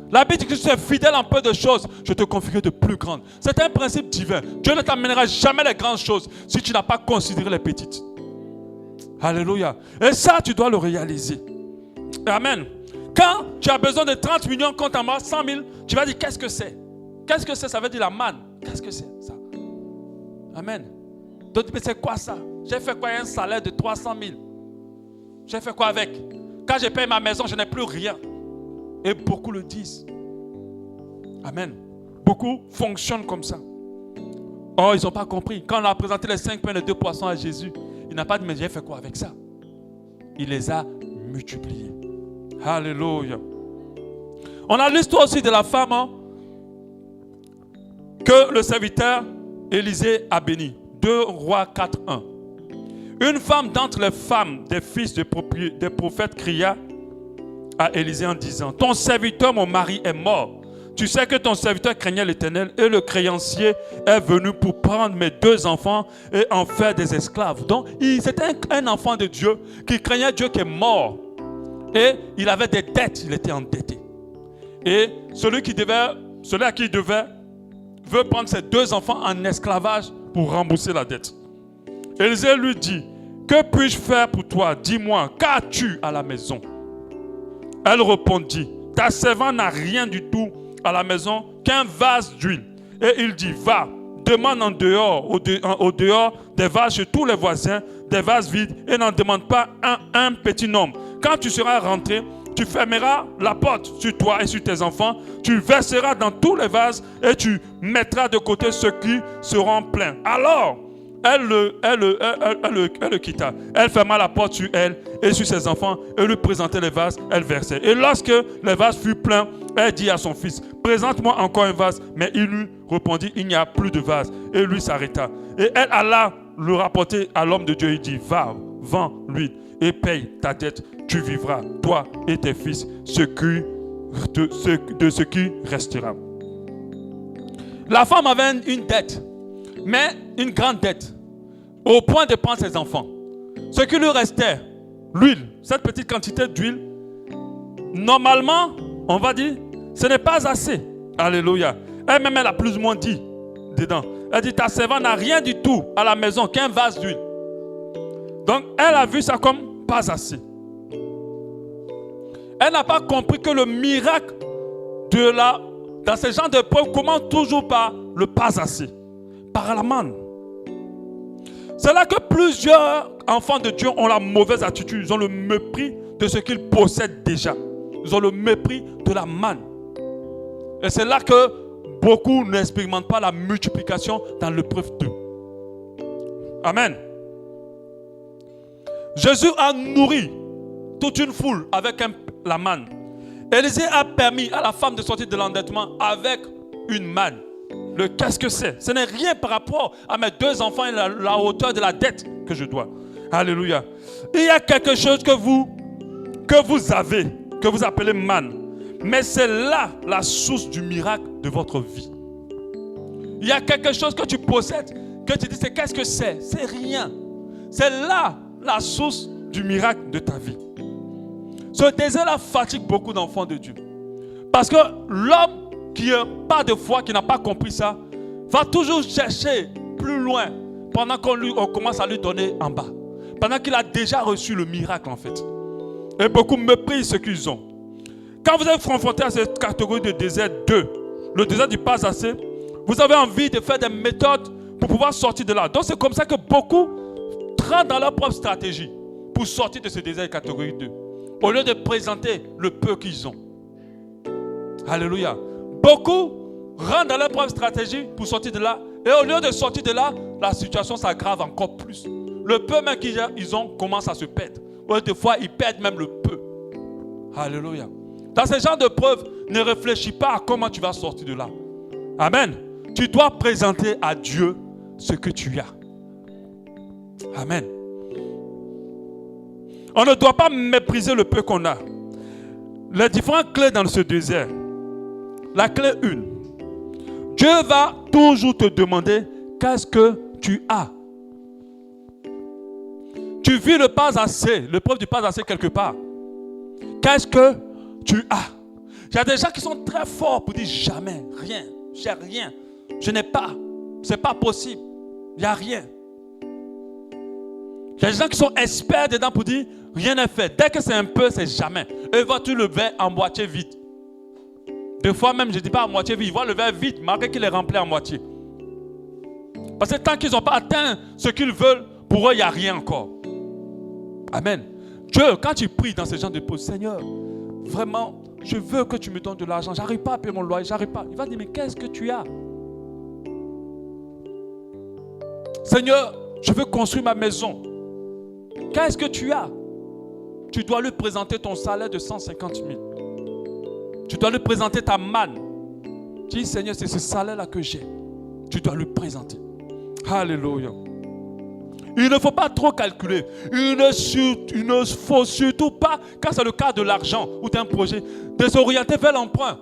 La Bible dit que si tu es fidèle en peu de choses, je te confierai de plus grandes. C'est un principe divin. Dieu ne t'amènera jamais les grandes choses si tu n'as pas considéré les petites. Alléluia. Et ça, tu dois le réaliser. Amen. Quand tu as besoin de 30 millions contre en bas, 100 000, tu vas dire qu'est-ce que c'est? Qu'est-ce que c'est? Ça veut dire la manne. Qu'est-ce que c'est ça? Amen. Donc, mais c'est quoi ça? J'ai fait quoi? Un salaire de 300 000. J'ai fait quoi avec? Quand j'ai payé ma maison, je n'ai plus rien. Et beaucoup le disent. Amen. Beaucoup fonctionnent comme ça. Oh, ils n'ont pas compris. Quand on a présenté les 5 pains et les 2 poissons à Jésus, il n'a pas dit, mais j'ai fait quoi avec ça? Il les a multipliés. Alléluia. On a l'histoire aussi de la femme que le serviteur Élisée a béni. 2 Rois 4, 1. Une femme d'entre les femmes des fils des prophètes cria à Élisée en disant, ton serviteur, mon mari, est mort. Tu sais que ton serviteur craignait l'Éternel et le créancier est venu pour prendre mes 2 enfants et en faire des esclaves. Donc, c'était un enfant de Dieu qui craignait Dieu qui est mort. Et il avait des dettes, il était endetté. Et celui à qui il devait veut prendre ses 2 enfants en esclavage pour rembourser la dette. Élisée lui dit, que puis-je faire pour toi? Dis-moi, qu'as-tu à la maison? Elle répondit, ta servante n'a rien du tout à la maison qu'un vase d'huile. Et il dit, va, demande en dehors, au dehors des vases chez tous les voisins, des vases vides, et n'en demande pas un petit nombre. Quand tu seras rentré, tu fermeras la porte sur toi et sur tes enfants, tu verseras dans tous les vases et tu mettras de côté ceux qui seront pleins. Alors, elle le quitta. Elle ferma la porte sur elle et sur ses enfants et lui présentait les vases, elle versait. Et lorsque les vases furent pleins, elle dit à son fils, présente-moi encore un vase. Mais il lui répondit, il n'y a plus de vase. Et lui s'arrêta. Et elle alla le rapporter à l'homme de Dieu. Il dit, va, vends l'huile et paye ta dette. Tu vivras, toi et tes fils, de ce qui restera. La femme avait une dette, mais une grande dette, au point de prendre ses enfants. Ce qui lui restait, l'huile, cette petite quantité d'huile, normalement, on va dire, ce n'est pas assez. Alléluia. Elle-même, elle a plus ou moins dit dedans. Elle dit, ta servante n'a rien du tout à la maison qu'un vase d'huile. Donc, elle a vu ça comme pas assez. Elle n'a pas compris que le miracle dans ce genre de preuve commence toujours par le pas assez, par la manne. C'est là que plusieurs enfants de Dieu ont la mauvaise attitude. Ils ont le mépris de ce qu'ils possèdent déjà. Ils ont le mépris de la manne. Et c'est là que beaucoup n'expérimentent pas la multiplication dans l'épreuve 2. Amen. Jésus a nourri toute une foule avec la manne. Élisée a permis à la femme de sortir de l'endettement avec une manne. Qu'est-ce que c'est? Ce n'est rien par rapport à mes 2 enfants et la hauteur de la dette que je dois. Alléluia. Il y a quelque chose que vous avez, que vous appelez manne. Mais c'est là la source du miracle de votre vie. Il y a quelque chose que tu possèdes, que tu dis, qu'est-ce que c'est? C'est rien. C'est là la source du miracle de ta vie. Ce désert-là fatigue beaucoup d'enfants de Dieu. Parce que l'homme qui n'a pas de foi, qui n'a pas compris ça, va toujours chercher plus loin pendant qu'on commence à lui donner en bas. Pendant qu'il a déjà reçu le miracle en fait. Et beaucoup méprisent ce qu'ils ont. Quand vous êtes confronté à cette catégorie de désert 2, le désert du pas assez, vous avez envie de faire des méthodes pour pouvoir sortir de là. Donc c'est comme ça que beaucoup rentrent dans leur propre stratégie pour sortir de ce désert catégorie 2. Au lieu de présenter le peu qu'ils ont. Alléluia. Beaucoup rentrent dans leur propre stratégie pour sortir de là. Et au lieu de sortir de là, la situation s'aggrave encore plus. Le peu même qu'ils ont commence à se perdre. Ou des fois, ils perdent même le peu. Alléluia. Dans ce genre de preuves, ne réfléchis pas à comment tu vas sortir de là. Amen. Tu dois présenter à Dieu ce que tu as. Amen. On ne doit pas mépriser le peu qu'on a. Les différentes clés dans ce désert. La clé 1. Dieu va toujours te demander qu'est-ce que tu as. Tu vis le pas assez, l'épreuve du pas assez quelque part. Qu'est-ce que tu as? Il y a des gens qui sont très forts pour dire jamais, rien, j'ai rien, je n'ai pas, c'est pas possible, il n'y a rien. Il y a des gens qui sont experts dedans pour dire rien n'est fait. Dès que c'est un peu, c'est jamais. Eux voient tout le verre en moitié vide. Des fois même, je ne dis pas à moitié vide, ils voient le verre vide, malgré qu'il est rempli à moitié. Parce que tant qu'ils n'ont pas atteint ce qu'ils veulent, pour eux, il n'y a rien encore. Amen. Dieu, quand tu pries dans ce genre de pause, Seigneur, vraiment, je veux que tu me donnes de l'argent. J'arrive pas à payer mon loyer, j'arrive pas. Il va dire, mais qu'est-ce que tu as? Seigneur, je veux construire ma maison. Qu'est-ce que tu as? Tu dois lui présenter ton salaire de 150 000. Tu dois lui présenter ta manne. Dis, Seigneur, c'est ce salaire-là que j'ai. Tu dois lui présenter. Alléluia. Il ne faut pas trop calculer. Il ne faut surtout pas, quand c'est le cas de l'argent ou d'un projet, de s'orienter vers l'emprunt.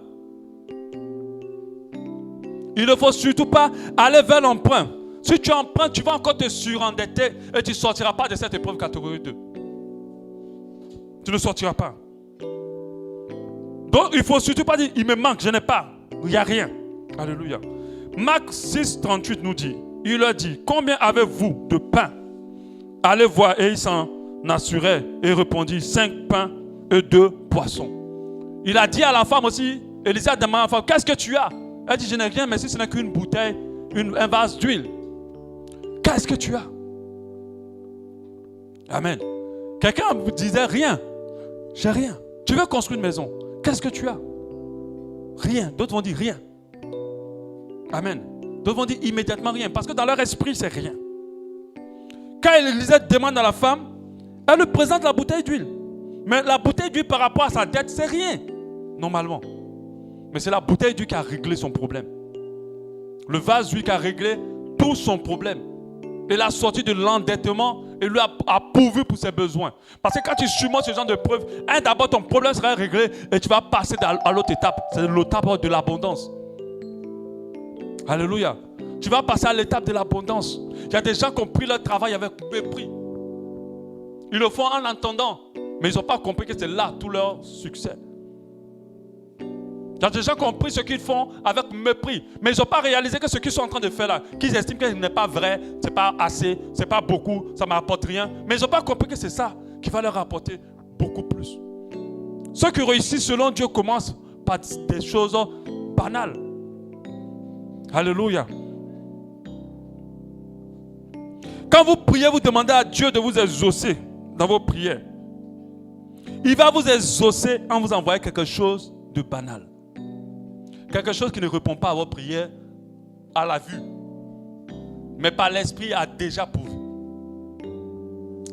Il ne faut surtout pas aller vers l'emprunt. Si tu empruntes, tu vas encore te surendetter et tu ne sortiras pas de cette épreuve catégorie 2. Tu ne sortiras pas. Donc, il ne faut surtout pas dire, il me manque, je n'ai pas. Il n'y a rien. Alléluia. Marc 6, 38 nous dit, il leur dit, combien avez-vous de pain? Allez voir, et il s'en assurait et répondit, 5 pains et 2 poissons. Il a dit à la femme aussi, Élisée a demandé à la femme, qu'est-ce que tu as? Elle dit, je n'ai rien, mais si ce n'est qu'une bouteille, un vase d'huile. Qu'est-ce que tu as? Amen. Quelqu'un vous disait, rien. J'ai rien. Tu veux construire une maison. Qu'est-ce que tu as? Rien. D'autres vont dire rien. Amen. D'autres vont dire immédiatement rien. Parce que dans leur esprit, c'est rien. Quand Élisée demande à la femme, elle lui présente la bouteille d'huile. Mais la bouteille d'huile par rapport à sa dette, c'est rien. Normalement. Mais c'est la bouteille d'huile qui a réglé son problème. Le vase d'huile qui a réglé tout son problème. Il a sorti de l'endettement et lui a pourvu pour ses besoins. Parce que quand tu surmontes ce genre de preuves, d'abord ton problème sera réglé et tu vas passer à l'autre étape. C'est l'étape de l'abondance. Alléluia. Tu vas passer à l'étape de l'abondance. Il y a des gens qui ont pris leur travail avec mépris. Ils le font en entendant, mais ils n'ont pas compris que c'est là tout leur succès. Il y a des gens qui ont pris ce qu'ils font avec mépris, mais ils n'ont pas réalisé que ce qu'ils sont en train de faire là, qu'ils estiment que ce n'est pas vrai, ce n'est pas assez, ce n'est pas beaucoup, ça ne m'apporte rien. Mais ils n'ont pas compris que c'est ça qui va leur apporter beaucoup plus. Ceux qui réussissent selon Dieu commencent par des choses banales. Alléluia. Quand vous priez, vous demandez à Dieu de vous exaucer dans vos prières. Il va vous exaucer en vous envoyant quelque chose de banal. Quelque chose qui ne répond pas à vos prières à la vue. Mais par l'esprit a déjà pourvu.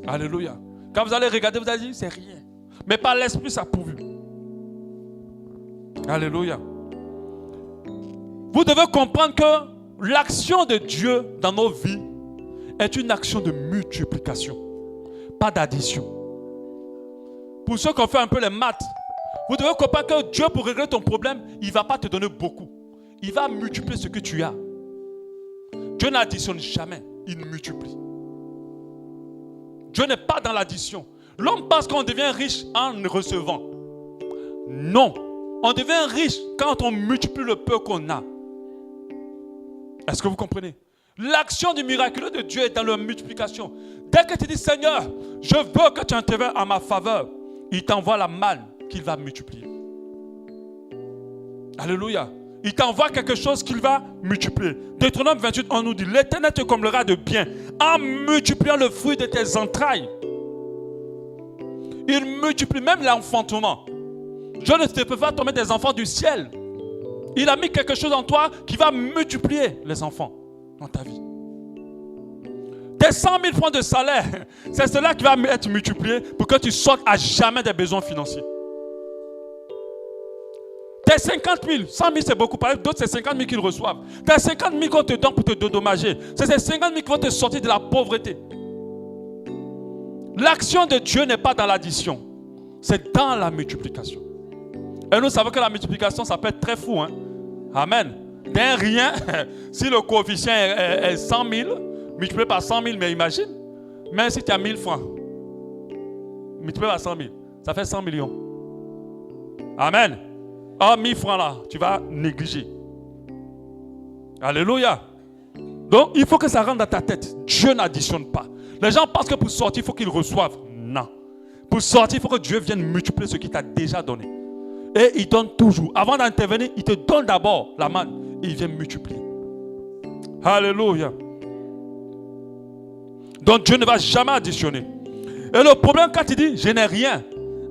Alléluia. Quand vous allez regarder, vous allez dire, c'est rien. Mais par l'esprit, ça a pourvu. Alléluia. Vous devez comprendre que l'action de Dieu dans nos vies est une action de multiplication, pas d'addition. Pour ceux qui ont fait un peu les maths, vous devez comprendre que Dieu, pour régler ton problème, il ne va pas te donner beaucoup. Il va multiplier ce que tu as. Dieu n'additionne jamais, il multiplie. Dieu n'est pas dans l'addition. L'homme pense qu'on devient riche en recevant. Non, on devient riche quand on multiplie le peu qu'on a. Est-ce que vous comprenez? L'action du miraculeux de Dieu est dans la multiplication. Dès que tu dis, Seigneur, je veux que tu interviennes en ma faveur, il t'envoie la manne qu'il va multiplier. Alléluia. Il t'envoie quelque chose qu'il va multiplier. Deutéronome 28, on nous dit, l'Éternel te comblera de bien en multipliant le fruit de tes entrailles. Il multiplie même l'enfantement. Je ne te peux pas tomber des enfants du ciel. Il a mis quelque chose en toi qui va multiplier les enfants dans ta vie. Tes 100 000 francs de salaire, c'est cela qui va être multiplié pour que tu sortes à jamais des besoins financiers. Tes 50 000, 100 000 c'est beaucoup, par exemple, d'autres c'est 50 000 qu'ils reçoivent. Tes 50 000 qu'on te donne pour te dédommager, c'est ces 50 000 qui vont te sortir de la pauvreté. L'action de Dieu n'est pas dans l'addition, c'est dans la multiplication. Et nous savons que la multiplication, ça peut être très fou. Hein? Amen. D'un rien, si le coefficient est 100 000, multiplié par 100 000, mais imagine, même si tu as 1000 francs, multiplié par 100 000, ça fait 100 millions. Amen. Oh, 1000 francs là, tu vas négliger. Alléluia. Donc, il faut que ça rentre dans ta tête. Dieu n'additionne pas. Les gens pensent que pour sortir, il faut qu'ils reçoivent. Non. Pour sortir, il faut que Dieu vienne multiplier ce qu'il t'a déjà donné. Et il donne toujours. Avant d'intervenir, il te donne d'abord la manne. Et il vient multiplier. Alléluia. Donc Dieu ne va jamais additionner. Et le problème quand il dit, je n'ai rien.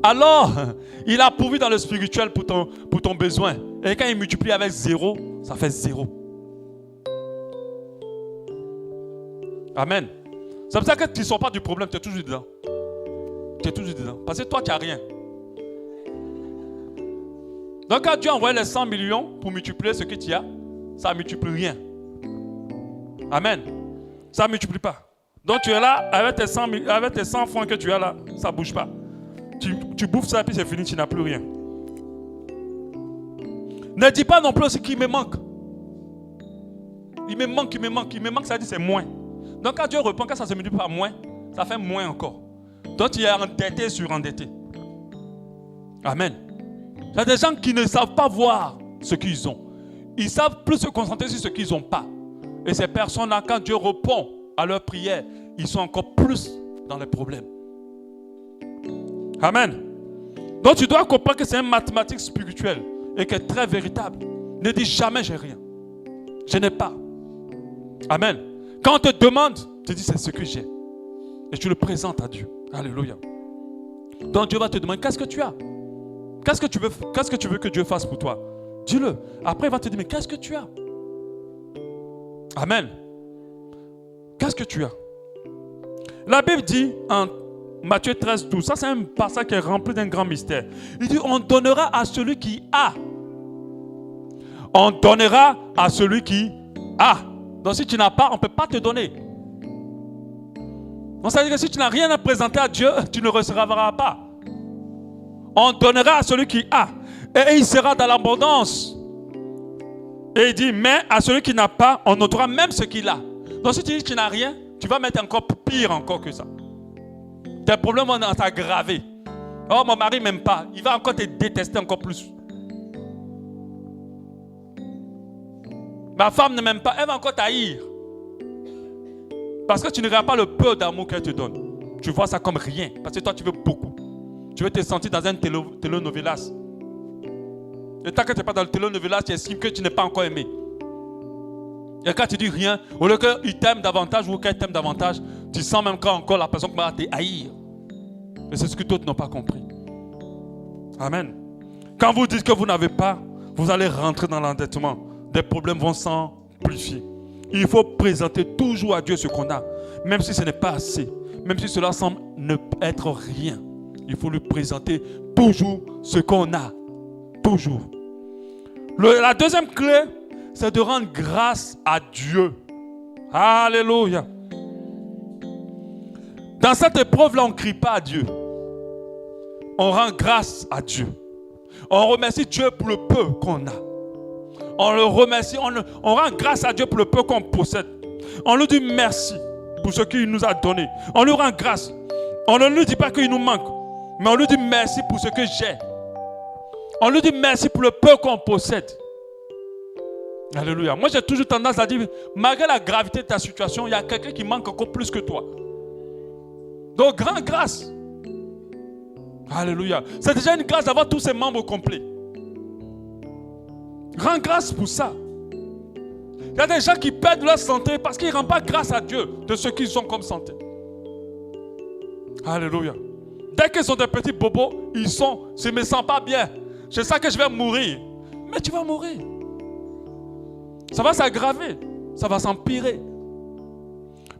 Alors, il a pourvu dans le spirituel pour ton besoin. Et quand il multiplie avec 0, ça fait 0. Amen. C'est pour ça que tu ne sors pas du problème, tu es toujours dedans. Tu es toujours dedans. Parce que toi, tu n'as rien. Donc quand Dieu a envoyé les 100 millions pour multiplier ce que tu as, ça ne multiplie rien. Amen. Ça ne multiplie pas. Donc tu es là avec tes 100 francs que tu as là, ça ne bouge pas. Tu bouffes ça et puis c'est fini, tu n'as plus rien. Ne dis pas non plus aussi qu'il me manque. Il me manque, ça dit c'est moins. Donc quand Dieu répond, quand ça se multiplie par moins, ça fait moins encore. Donc tu es endetté sur endetté. Amen. Il y a des gens qui ne savent pas voir ce qu'ils ont. Ils savent plus se concentrer sur ce qu'ils n'ont pas. Et ces personnes-là, quand Dieu répond à leur prière, ils sont encore plus dans les problèmes. Amen. Donc tu dois comprendre que c'est une mathématique spirituelle et qui est très véritable. Ne dis jamais j'ai rien. Je n'ai pas. Amen. Quand on te demande, tu dis c'est ce que j'ai. Et tu le présentes à Dieu. Alléluia. Donc Dieu va te demander qu'est-ce que tu as? Qu'est-ce que tu veux que Dieu fasse pour toi? Dis-le. Après il va te dire mais qu'est-ce que tu as? Amen. Qu'est-ce que tu as? La Bible dit en Matthieu 13, 12, ça c'est un passage qui est rempli d'un grand mystère. Il dit on donnera à celui qui a. On donnera à celui qui a. Donc si tu n'as pas, on ne peut pas te donner. Donc ça veut dire que si tu n'as rien à présenter à Dieu, tu ne recevras pas. On donnera à celui qui a. Et il sera dans l'abondance. Et il dit, mais à celui qui n'a pas, on notera même ce qu'il a. Donc si tu dis que tu n'as rien, tu vas mettre encore pire encore que ça. Tes problèmes vont t'aggraver. Oh, mon mari ne m'aime pas. Il va encore te détester encore plus. Ma femme ne m'aime pas. Elle va encore t'haïr. Parce que tu ne regardes pas le peu d'amour qu'elle te donne. Tu vois ça comme rien. Parce que toi, tu veux beaucoup. Tu veux te sentir dans un telenovelas. Et tant que tu n'es pas dans le telenovelas, tu estimes que tu n'es pas encore aimé. Et quand tu dis rien, au lieu qu'il t'aime davantage ou qu'elle t'aime davantage, tu sens même encore la personne qui va te haïr. Et c'est ce que d'autres n'ont pas compris. Amen. Quand vous dites que vous n'avez pas, vous allez rentrer dans l'endettement. Des problèmes vont s'amplifier. Il faut présenter toujours à Dieu ce qu'on a. Même si ce n'est pas assez. Même si cela semble ne être rien. Il faut lui présenter toujours ce qu'on a. Toujours. La deuxième clé, c'est de rendre grâce à Dieu. Alléluia. Dans cette épreuve-là, on ne crie pas à Dieu. On rend grâce à Dieu. On remercie Dieu pour le peu qu'on a. On le remercie, on rend grâce à Dieu pour le peu qu'on possède. On lui dit merci pour ce qu'il nous a donné. On lui rend grâce. On ne lui dit pas qu'il nous manque, mais on lui dit merci pour ce que j'ai. On lui dit merci pour le peu qu'on possède. Alléluia. Moi, j'ai toujours tendance à dire, malgré la gravité de ta situation, il y a quelqu'un qui manque encore plus que toi. Donc, grande grâce. Alléluia. C'est déjà une grâce d'avoir tous ses membres complets. Rends grâce pour ça. Il y a des gens qui perdent leur santé parce qu'ils ne rendent pas grâce à Dieu de ce qu'ils ont comme santé. Alléluia. Dès qu'ils sont des petits bobos, je ne me sens pas bien. Je sens que je vais mourir. Mais tu vas mourir. Ça va s'aggraver. Ça va s'empirer.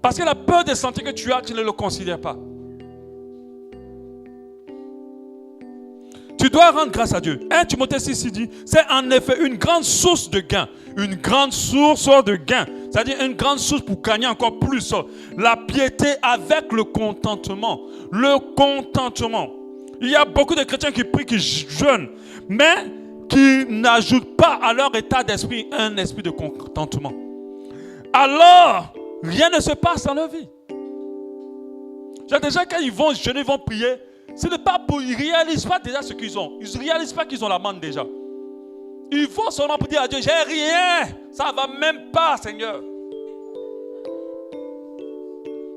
Parce que la peur de santé que tu as, tu ne le considères pas. Tu dois rendre grâce à Dieu. 1 Timothée 6 dit, c'est en effet une grande source de gain. Une grande source de gain. C'est-à-dire une grande source pour gagner encore plus. La piété avec le contentement. Le contentement. Il y a beaucoup de chrétiens qui prient, qui jeûnent, mais qui n'ajoutent pas à leur état d'esprit un esprit de contentement. Alors, rien ne se passe dans leur vie. Il y a des gens, quand ils vont jeûner, ils vont prier, ce n'est pas pour, ils ne réalisent pas déjà ce qu'ils ont. Ils ne réalisent pas qu'ils ont la manne déjà. Ils vont seulement pour dire à Dieu, j'ai rien. Ça ne va même pas, Seigneur.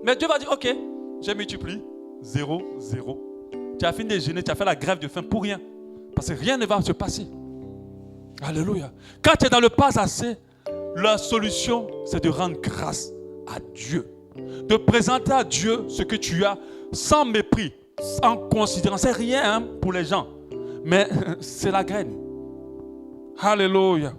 Mais Dieu va dire, ok, j'ai multiplié. 0, 0. Tu as fini de jeûner, tu as fait la grève de faim pour rien. Parce que rien ne va se passer. Alléluia. Quand tu es dans le pas assez, la solution, c'est de rendre grâce à Dieu. De présenter à Dieu ce que tu as sans mépris. En considérant, c'est rien pour les gens, mais c'est la graine. Alléluia.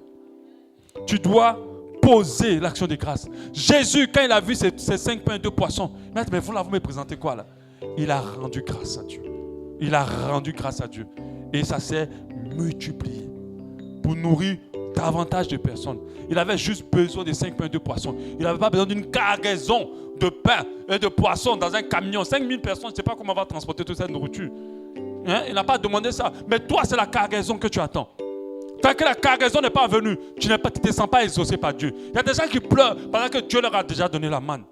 Tu dois poser l'action de grâce. Jésus, quand il a vu ces 5 pains et 2 poissons, il m'a dit, mais vous me présentez quoi là? Il a rendu grâce à Dieu. Il a rendu grâce à Dieu. Et ça s'est multiplié pour nourrir davantage de personnes. Il avait juste besoin de 5 pains et 2 poissons. Il n'avait pas besoin d'une cargaison de pain et de poissons dans un camion. 5000 personnes, je ne sais pas comment on va transporter toute cette nourriture. Hein? Il n'a pas demandé ça. Mais toi, c'est la cargaison que tu attends. Tant que la cargaison n'est pas venue, tu ne te sens pas exaucé par Dieu. Il y a des gens qui pleurent pendant que Dieu leur a déjà donné la manne.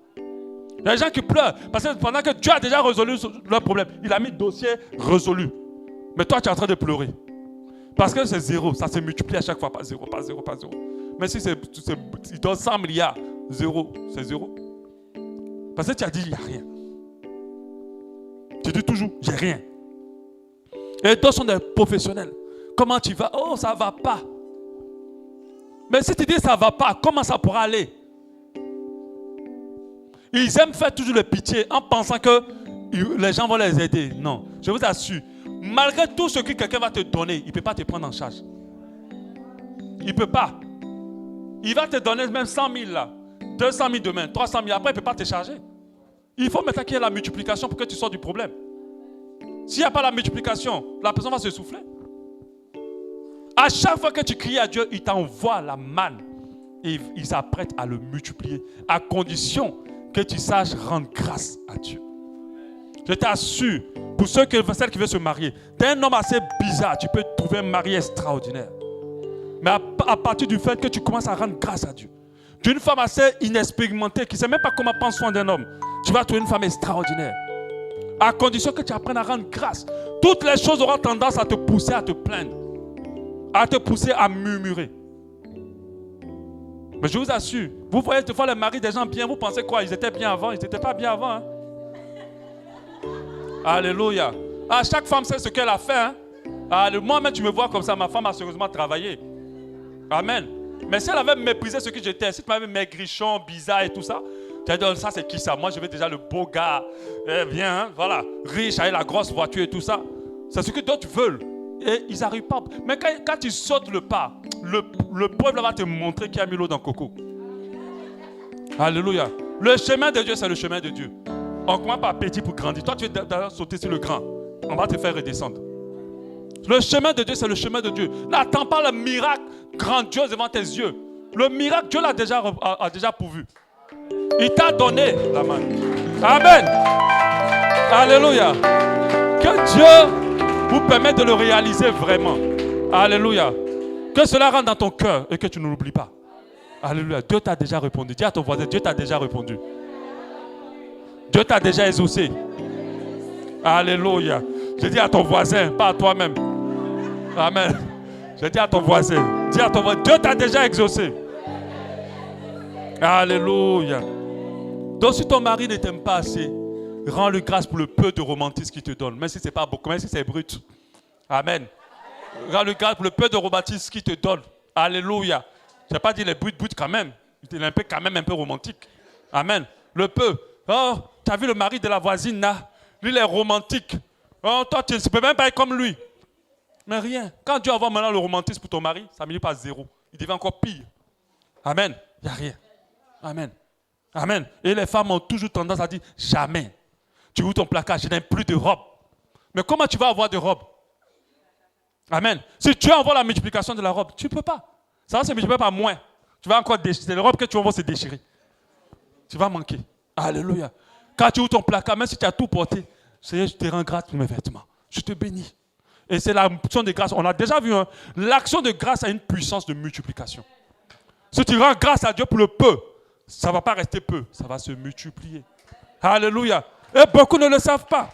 Il y a des gens qui pleurent parce que pendant que Dieu a déjà résolu leur problème, il a mis le dossier résolu. Mais toi, tu es en train de pleurer. Parce que c'est 0, ça se multiplie à chaque fois par 0, par 0, par 0. Mais si il donne 100 milliards, 0, c'est 0. Parce que tu as dit, il n'y a rien. Tu dis toujours, j'ai rien. Et d'autres sont des professionnels. Comment tu vas? Oh, ça ne va pas. Mais si tu dis ça ne va pas, comment ça pourra aller? Ils aiment faire toujours le pitié en pensant que les gens vont les aider. Non, je vous assure, malgré tout ce que quelqu'un va te donner, il ne peut pas te prendre en charge. Il ne peut pas. Il va te donner même 100 000 là, 200 000 demain, 300 000. Après, il ne peut pas te charger. Il faut maintenant qu'il y ait la multiplication pour que tu sortes du problème. S'il n'y a pas la multiplication, la personne va se souffler. À chaque fois que tu cries à Dieu, il t'envoie la manne. Et il s'apprête à le multiplier. À condition que tu saches rendre grâce à Dieu. Je t'assure, pour celles qui veulent se marier, tu es un homme assez bizarre, tu peux trouver un mari extraordinaire. Mais à partir du fait que tu commences à rendre grâce à Dieu, d'une femme assez inexpérimentée qui ne sait même pas comment prendre soin d'un homme, tu vas trouver une femme extraordinaire. À condition que tu apprennes à rendre grâce. Toutes les choses auront tendance à te pousser à te plaindre, à te pousser à murmurer. Mais je vous assure, vous voyez des fois les maris des gens bien, vous pensez quoi? Ils étaient bien avant, ils n'étaient pas bien avant. Hein? Alléluia. Ah, chaque femme sait ce qu'elle a fait. Hein? Moi-même, tu me vois comme ça, ma femme a sérieusement travaillé. Amen. Mais si elle avait méprisé ce que j'étais, si tu m'avais maigrichon, bizarre et tout ça, tu as dit, ça c'est qui ça? Moi je veux déjà le beau gars, bien, hein? Voilà, riche, avec la grosse voiture et tout ça. C'est ce que d'autres veulent. Et ils n'arrivent pas. Mais quand tu sautes le pas, le peuple va te montrer qu'il y a mis l'eau dans le coco. Alléluia. Le chemin de Dieu, c'est le chemin de Dieu. On commence par petit pour grandir. Toi, tu veux d'ailleurs sauter sur le grand. On va te faire redescendre. Le chemin de Dieu, c'est le chemin de Dieu. N'attends pas le miracle grandiose devant tes yeux. Le miracle, Dieu l'a déjà pourvu. Il t'a donné la main. Amen. Alléluia. Que Dieu vous permette de le réaliser vraiment. Alléluia. Que cela rentre dans ton cœur et que tu ne l'oublies pas. Alléluia. Dieu t'a déjà répondu. Dis à ton voisin, Dieu t'a déjà répondu. Dieu t'a déjà exaucé. Alléluia. Je dis à ton voisin, pas à toi-même. Amen. Je dis à ton voisin, dis à ton voisin, Dieu t'a déjà exaucé. Alléluia. Donc si ton mari ne t'aime pas assez, rends-lui grâce pour le peu de romantisme qu'il te donne. Même si ce n'est pas beaucoup, même si c'est brut. Amen. Rends-lui grâce pour le peu de romantisme qu'il te donne. Alléluia. Je n'ai pas dit les brut quand même. Il est quand même un peu romantique. Amen. Le peu. Oh, tu as vu le mari de la voisine là? Lui, il est romantique. Oh, toi, tu ne peux même pas être comme lui. Mais rien. Quand Dieu envoie maintenant le romantisme pour ton mari, ça ne milite pas zéro. Il devient encore pire. Amen. Il n'y a rien. Amen. Amen. Et les femmes ont toujours tendance à dire, jamais. Tu ouvres ton placard, je n'ai plus de robe. Mais comment tu vas avoir de robe? Amen. Si Dieu envoie la multiplication de la robe, tu ne peux pas. Ça va se multiplier par moins. Tu vas encore déchirer. Les robes que tu envoies se déchirer. Tu vas manquer. Alléluia. Quand tu ouvres ton placard, même si tu as tout porté, Seigneur, je te rends grâce pour mes vêtements. Je te bénis. Et c'est l'action de grâce. On a déjà vu, hein, l'action de grâce a une puissance de multiplication. Si tu rends grâce à Dieu pour le peu, ça ne va pas rester peu, ça va se multiplier. Alléluia. Et beaucoup ne le savent pas.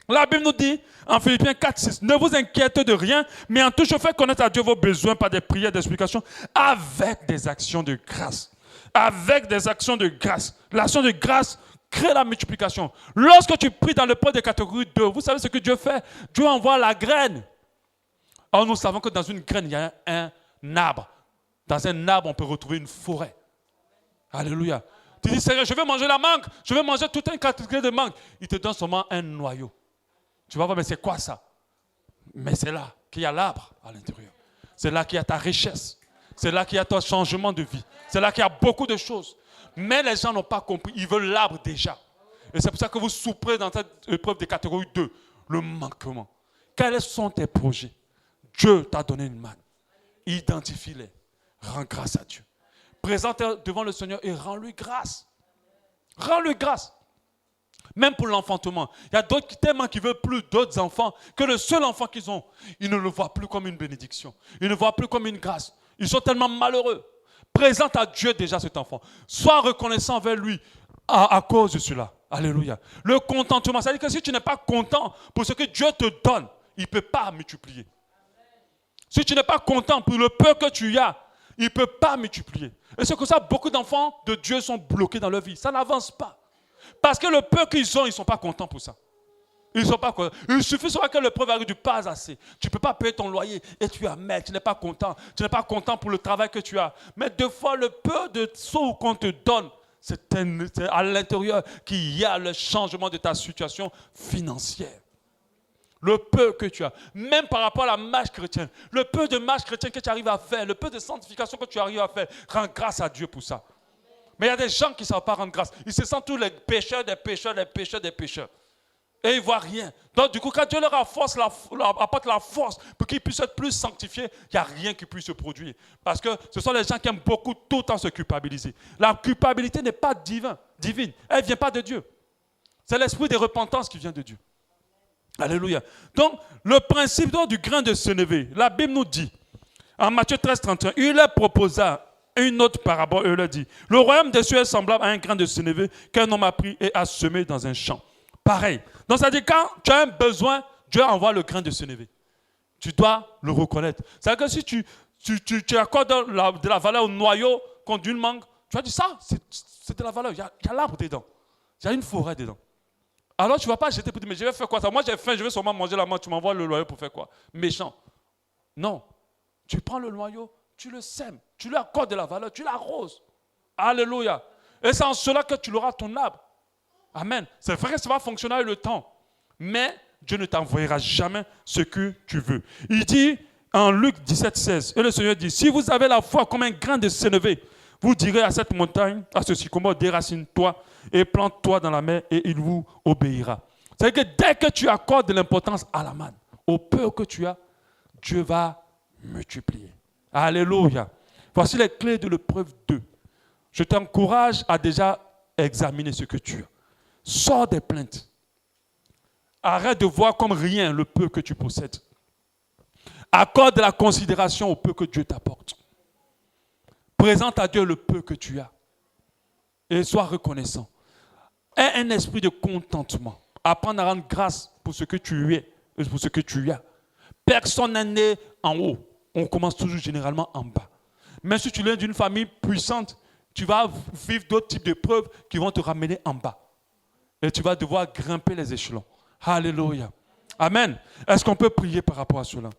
La Bible nous dit, en Philippiens 4:6, ne vous inquiétez de rien, mais en tout je fais connaître à Dieu vos besoins par des prières d'explication, avec des actions de grâce. Avec des actions de grâce. L'action de grâce crée la multiplication. Lorsque tu pries dans le point de catégorie 2, vous savez ce que Dieu fait? Dieu envoie la graine. Or, nous savons que dans une graine, il y a un arbre. Dans un arbre, on peut retrouver une forêt. Alléluia. Tu dis, Seigneur, je veux manger la mangue. Je veux manger toute une catégorie de mangue. Il te donne seulement un noyau. Tu vas voir, mais c'est quoi ça? Mais c'est là qu'il y a l'arbre à l'intérieur. C'est là qu'il y a ta richesse. C'est là qu'il y a ton changement de vie. C'est là qu'il y a beaucoup de choses. Mais les gens n'ont pas compris. Ils veulent l'arbre déjà. Et c'est pour ça que vous souffrez dans cette épreuve de catégorie 2. Le manquement. Quels sont tes projets? Dieu t'a donné une manne. Identifie-les. Rends grâce à Dieu. Présente-les devant le Seigneur et rends-lui grâce. Rends-lui grâce. Même pour l'enfantement. Il y a d'autres qui tellement qui veulent plus d'autres enfants que le seul enfant qu'ils ont. Ils ne le voient plus comme une bénédiction. Ils ne le voient plus comme une grâce. Ils sont tellement malheureux. Présente à Dieu déjà cet enfant. Sois reconnaissant envers lui à cause de cela. Alléluia. Le contentement, c'est-à-dire que si tu n'es pas content pour ce que Dieu te donne, il ne peut pas multiplier. Si tu n'es pas content pour le peu que tu as, il ne peut pas multiplier. Et c'est comme ça beaucoup d'enfants de Dieu sont bloqués dans leur vie. Ça n'avance pas. Parce que le peu qu'ils ont, ils ne sont pas contents pour ça. Ils sont pas contents. Il suffit seulement que le preuve arrive, du pas assez. Tu ne peux pas payer ton loyer et tu es amer, tu n'es pas content. Tu n'es pas content pour le travail que tu as. Mais deux fois, le peu de sous qu'on te donne, c'est à l'intérieur qu'il y a le changement de ta situation financière. Le peu que tu as, même par rapport à la marche chrétienne, le peu de marche chrétienne que tu arrives à faire, le peu de sanctification que tu arrives à faire, rends grâce à Dieu pour ça. Mais il y a des gens qui ne savent pas rendre grâce. Ils se sentent tous les pécheurs, des pécheurs, des pécheurs, des pécheurs. Et ils ne voient rien. Donc du coup, quand Dieu leur apporte la force pour qu'ils puissent être plus sanctifiés, il n'y a rien qui puisse se produire. Parce que ce sont les gens qui aiment beaucoup tout le temps se culpabiliser. La culpabilité n'est pas divine. Elle ne vient pas de Dieu. C'est l'esprit de repentance qui vient de Dieu. Alléluia. Donc, le principe du grain de sénévé, la Bible nous dit, en Matthieu 13, 31, il leur proposa une autre parabole, il leur dit, le royaume des cieux est semblable à un grain de sénévé qu'un homme a pris et a semé dans un champ. Pareil. Donc, ça dit quand tu as un besoin, Dieu envoie le grain de sénévé. Tu dois le reconnaître. C'est-à-dire que si tu accordes de la valeur au noyau contre une mangue, tu vas dire ça, c'est de la valeur. Il y a l'arbre dedans. Il y a une forêt dedans. Alors tu ne vas pas jeter pour dire, mais je vais faire quoi ça? Moi j'ai faim, je vais sûrement manger la mangue, tu m'envoies le noyau pour faire quoi? Méchant. Non. Tu prends le noyau, tu le sèmes, tu lui accordes de la valeur, tu l'arroses. Alléluia. Et c'est en cela que tu l'auras ton arbre. Amen. C'est vrai que ça va fonctionner avec le temps. Mais Dieu ne t'envoyera jamais ce que tu veux. Il dit en Luc 17, 16, et le Seigneur dit, si vous avez la foi comme un grain de sénévé, vous direz à cette montagne, à ce sycomore, déracine-toi et plante-toi dans la mer et il vous obéira. C'est-à-dire que dès que tu accordes de l'importance à la manne, au peu que tu as, Dieu va multiplier. Alléluia. Voici les clés de l'épreuve 2. Je t'encourage à déjà examiner ce que tu as. Sors des plaintes. Arrête de voir comme rien le peu que tu possèdes. Accorde de la considération au peu que Dieu t'apporte. Présente à Dieu le peu que tu as. Et sois reconnaissant. Aie un esprit de contentement. Apprendre à rendre grâce pour ce que tu es et pour ce que tu as. Personne n'est né en haut. On commence toujours généralement en bas. Mais si tu viens d'une famille puissante, tu vas vivre d'autres types d'épreuves qui vont te ramener en bas. Et tu vas devoir grimper les échelons. Alléluia. Amen. Est-ce qu'on peut prier par rapport à cela?